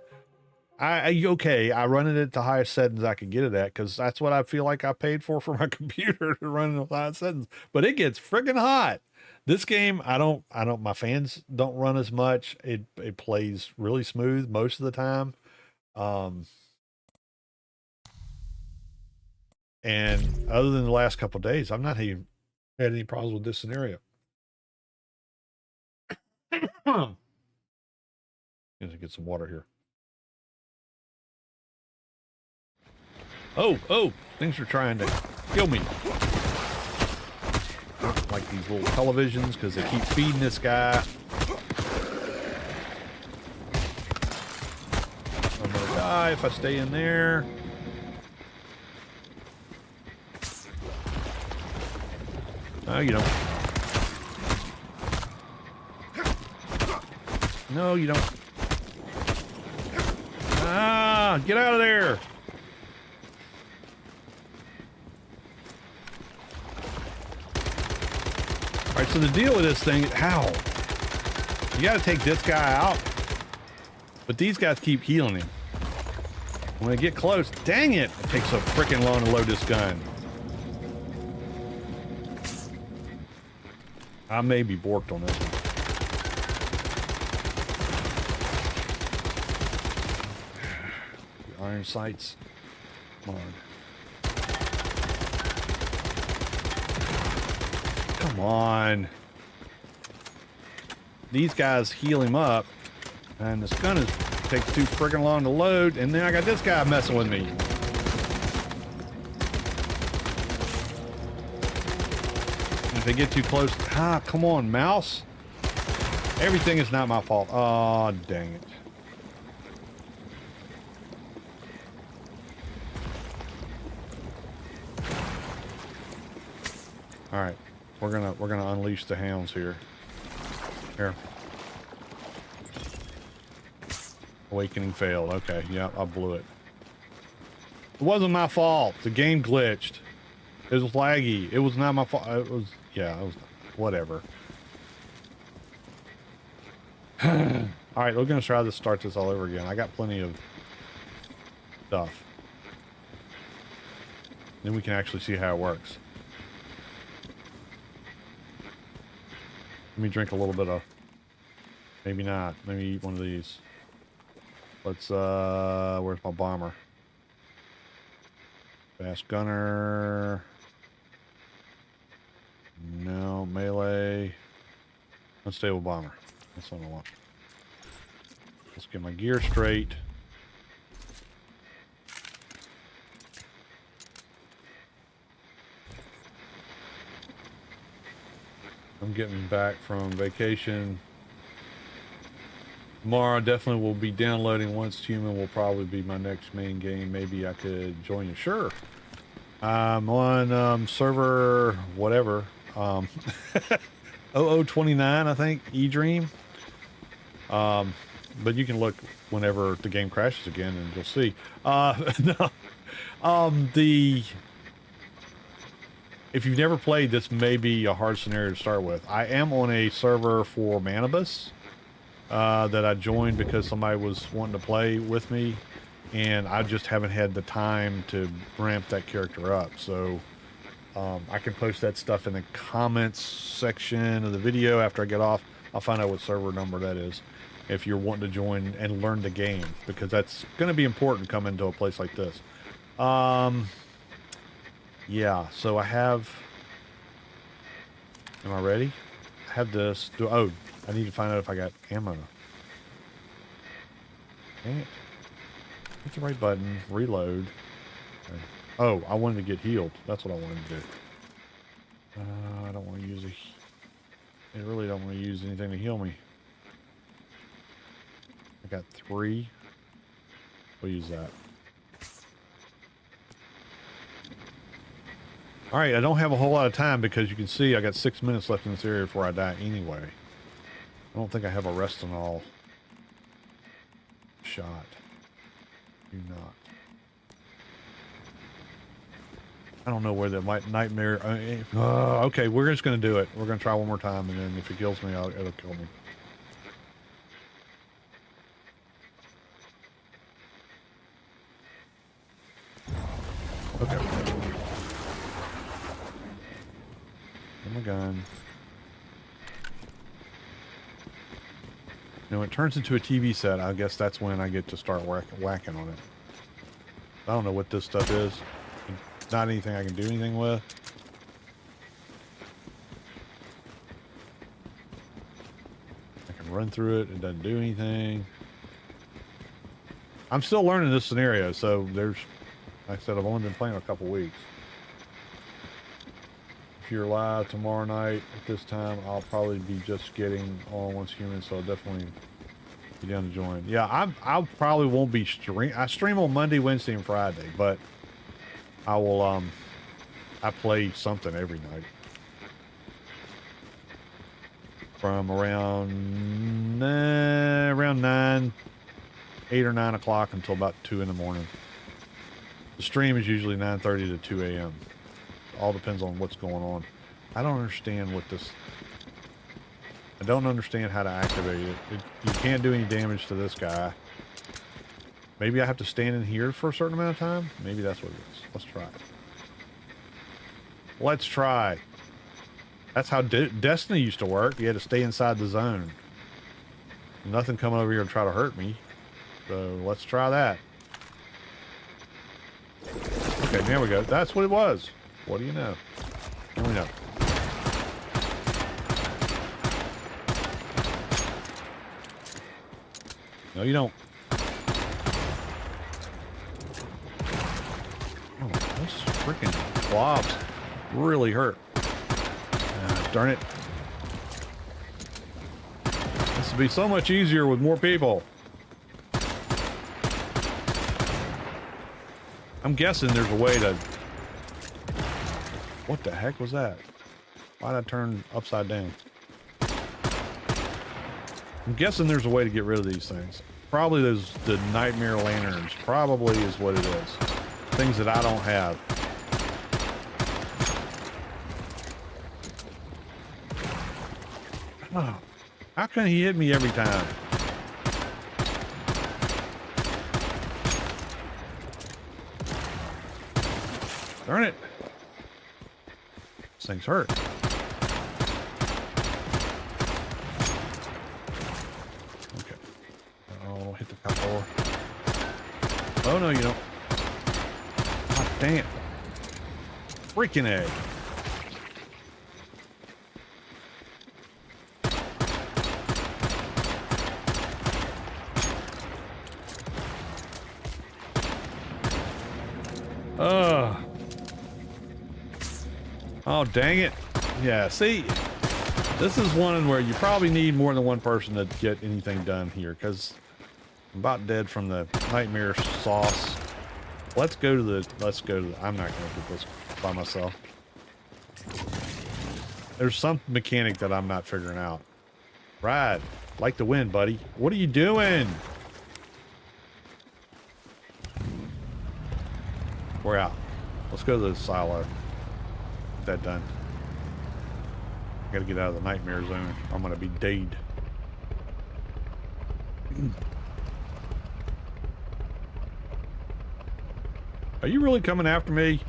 I run it at the highest settings I can get it at, because that's what I feel like I paid for my computer to run at the highest settings. But it gets freaking hot. This game, my fans don't run as much. It plays really smooth most of the time. And other than the last couple of days, I've not even had any problems with this scenario. Gonna get some water here. Oh, things are trying to kill me. Like these little televisions, because they keep feeding this guy. I'm gonna die if I stay in there. No, you don't. No, you don't. Ah, get out of there. All right, so the deal with this thing, how? You got to take this guy out, but these guys keep healing him. When they get close, dang it, it takes so freaking long to load this gun. I may be borked on this one. The iron sights. Come on. Come on. These guys heal him up, and this gun takes too freaking long to load, and then I got this guy messing with me. If they get too close, come on, mouse. Everything is not my fault. Oh, dang it. All right, we're gonna unleash the hounds here. Here. Awakening failed. Okay, yeah, I blew it. It wasn't my fault. The game glitched. It was laggy. It was not my fault. It was, yeah, it was, whatever. All right, we're going to try to start this all over again. I got plenty of stuff. Then we can actually see how it works. Let me drink a little bit of, maybe not. Maybe eat one of these. Let's, where's my bomber? Fast gunner. No, melee. Unstable bomber. That's what I want. Let's get my gear straight. I'm getting back from vacation. Tomorrow definitely will be downloading. Once Human will probably be my next main game. Maybe I could join you. Sure. I'm on server whatever. 0029 I think. eDream. But you can look whenever the game crashes again and you'll see. No. If you've never played, this may be a hard scenario to start with. I am on a server for Manibus that I joined because somebody was wanting to play with me, and I just haven't had the time to ramp that character up. So I can post that stuff in the comments section of the video after I get off. I'll find out what server number that is if you're wanting to join and learn the game, because that's going to be important coming to a place like this. Yeah, so I have... Am I ready? I have this. Oh, I need to find out if I got ammo. Dang it. Hit the right button. Reload. Okay. Oh, I wanted to get healed. That's what I wanted to do. I don't want to use I really don't want to use anything to heal me. I got 3. We'll use that. Alright, I don't have a whole lot of time because you can see I got 6 minutes left in this area before I die anyway. I don't think I have a rest and all shot. Do not. I don't know where the nightmare... okay, we're just going to do it. We're going to try one more time, and then if it kills me, it'll kill me. Okay. Get my gun. Now, when it turns into a TV set, I guess that's when I get to start whacking on it. I don't know what this stuff is. It's not anything I can do anything with. I can run through it. It doesn't do anything. I'm still learning this scenario, so there's... Like I said, I've only been playing a couple weeks. If you're live tomorrow night at this time, I'll probably be just getting on Once Human, so I'll definitely be down to join. Yeah, I probably won't be I stream on Monday, Wednesday, and Friday, but I will, I play something every night. From around 8 or 9 o'clock until about 2 in the morning. The stream is usually 9:30 to 2 a.m. All depends on what's going on. I don't understand what this... I don't understand how to activate it. You can't do any damage to this guy. Maybe I have to stand in here for a certain amount of time? Maybe that's what it is. Let's try it. Let's try. That's how Destiny used to work. You had to stay inside the zone. Nothing coming over here to try to hurt me. So let's try that. Okay, there we go. That's what it was. What do you know? What do we know? No, you don't. Oh, those freaking blobs really hurt. Darn it. This would be so much easier with more people. I'm guessing there's a way to... What the heck was that? Why'd I turn upside down? I'm guessing there's a way to get rid of these things. Probably the nightmare lanterns. Probably is what it is. Things that I don't have. Oh, how can he hit me every time? Darn it. This thing's hurt. Okay. Oh, hit the top door. Oh, no, you don't. Oh, dang it. Freaking egg. Oh, dang it. Yeah, see, this is one where you probably need more than one person to get anything done here, because I'm about dead from the nightmare sauce. Let's go to the, I'm not going to do this by myself. There's some mechanic that I'm not figuring out. Right. Like the wind, buddy. What are you doing? We're out. Let's go to the silo. Get that done. I gotta get out of the nightmare zone. I'm gonna be dead. Are you really coming after me?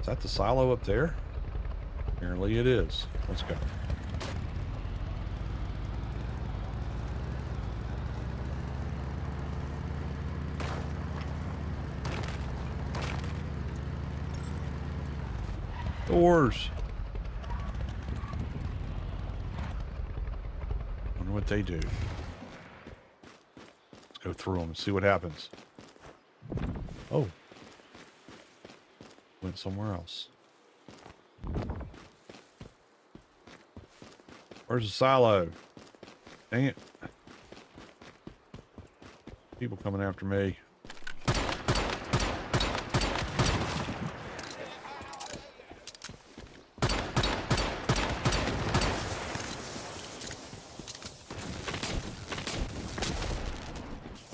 Is that the silo up there? Apparently it is. Let's go. Doors. Wonder what they do. Let's go through them and see what happens. Oh. Went somewhere else. Where's the silo? Dang it. People coming after me.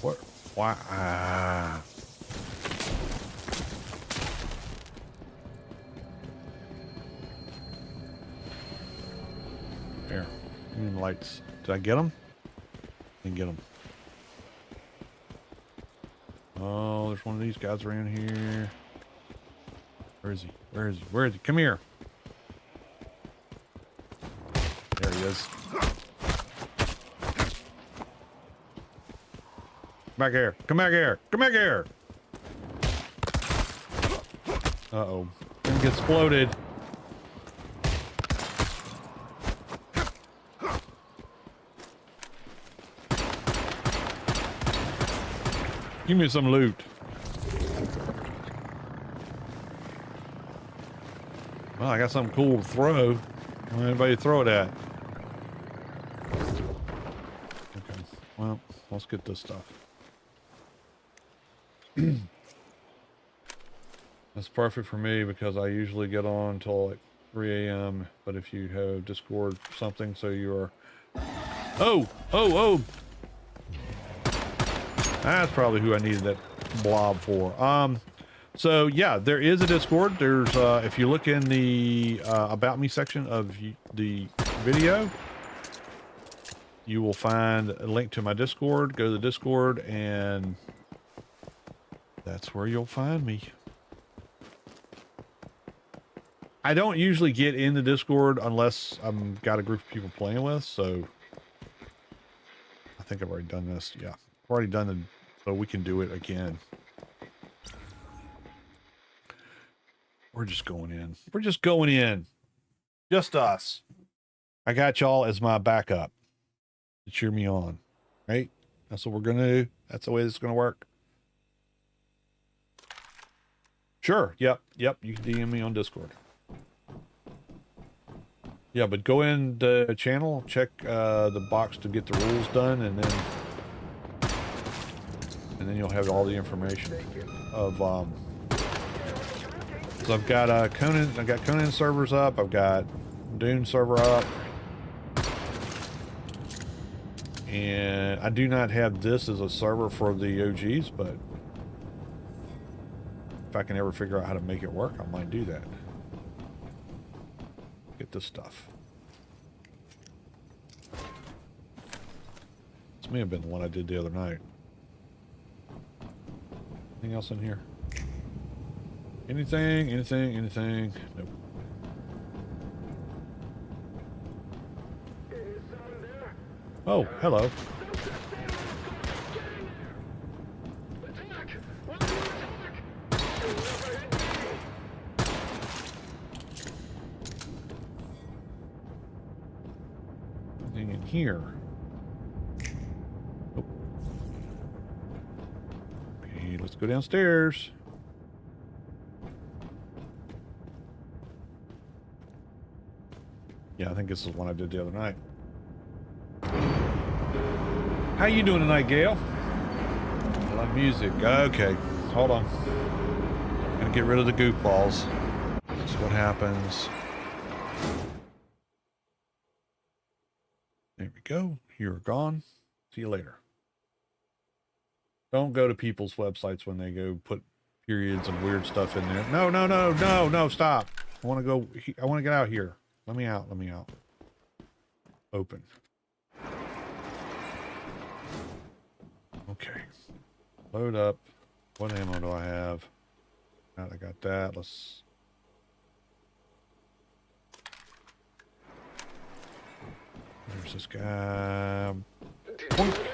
What? Why? There. Lights. Did I get them? Didn't get them. Oh, there's one of these guys around here. Where is he? Where is he? Where is he? Come here. There he is. Back here. Come back here. Come back here. Uh-oh. Gonna get exploded. Give me some loot. Well, I got something cool to throw. Where anybody throw it at? Okay. Well, let's get this stuff. That's perfect for me because I usually get on until like 3 a.m. But if you have Discord something, so you're... Oh! Oh! Oh! That's probably who I needed that blob for. So yeah, there is a Discord. There's, if you look in the About Me section of the video, you will find a link to my Discord. Go to the Discord and that's where you'll find me. I don't usually get in the Discord unless I've got a group of people playing with, so I think I've already done this. Yeah, I've already done it, so we can do it again. We're just going in. We're just going in. Just us. I got y'all as my backup to cheer me on, right? That's what we're going to do. That's the way this is going to work. Sure. Yep. You can DM me on Discord. Yeah, but go in the channel, check the box to get the rules done, and then you'll have all the information of So I've got Conan servers up. I've got Dune server up. And I do not have this as a server for the OGs, but if I can ever figure out how to make it work, I might do that. Get this stuff. This may have been the one I did the other night. Anything else in here? Anything? Nope. Oh, hello. Anything in here? Nope. Okay, let's go downstairs. Yeah, I think this is one I did the other night. How you doing tonight, Gail? I like music. Okay, hold on. I'm gonna get rid of the goofballs. That's what happens. There we go. You're gone. See you later. Don't go to people's websites when they go put periods and weird stuff in there. No, no, no, no, no, stop. I want to go. I want to get out here. Let me out. Let me out. Open. Okay. Load up. What ammo do I have? I got that. Let's... There's this guy. Boink.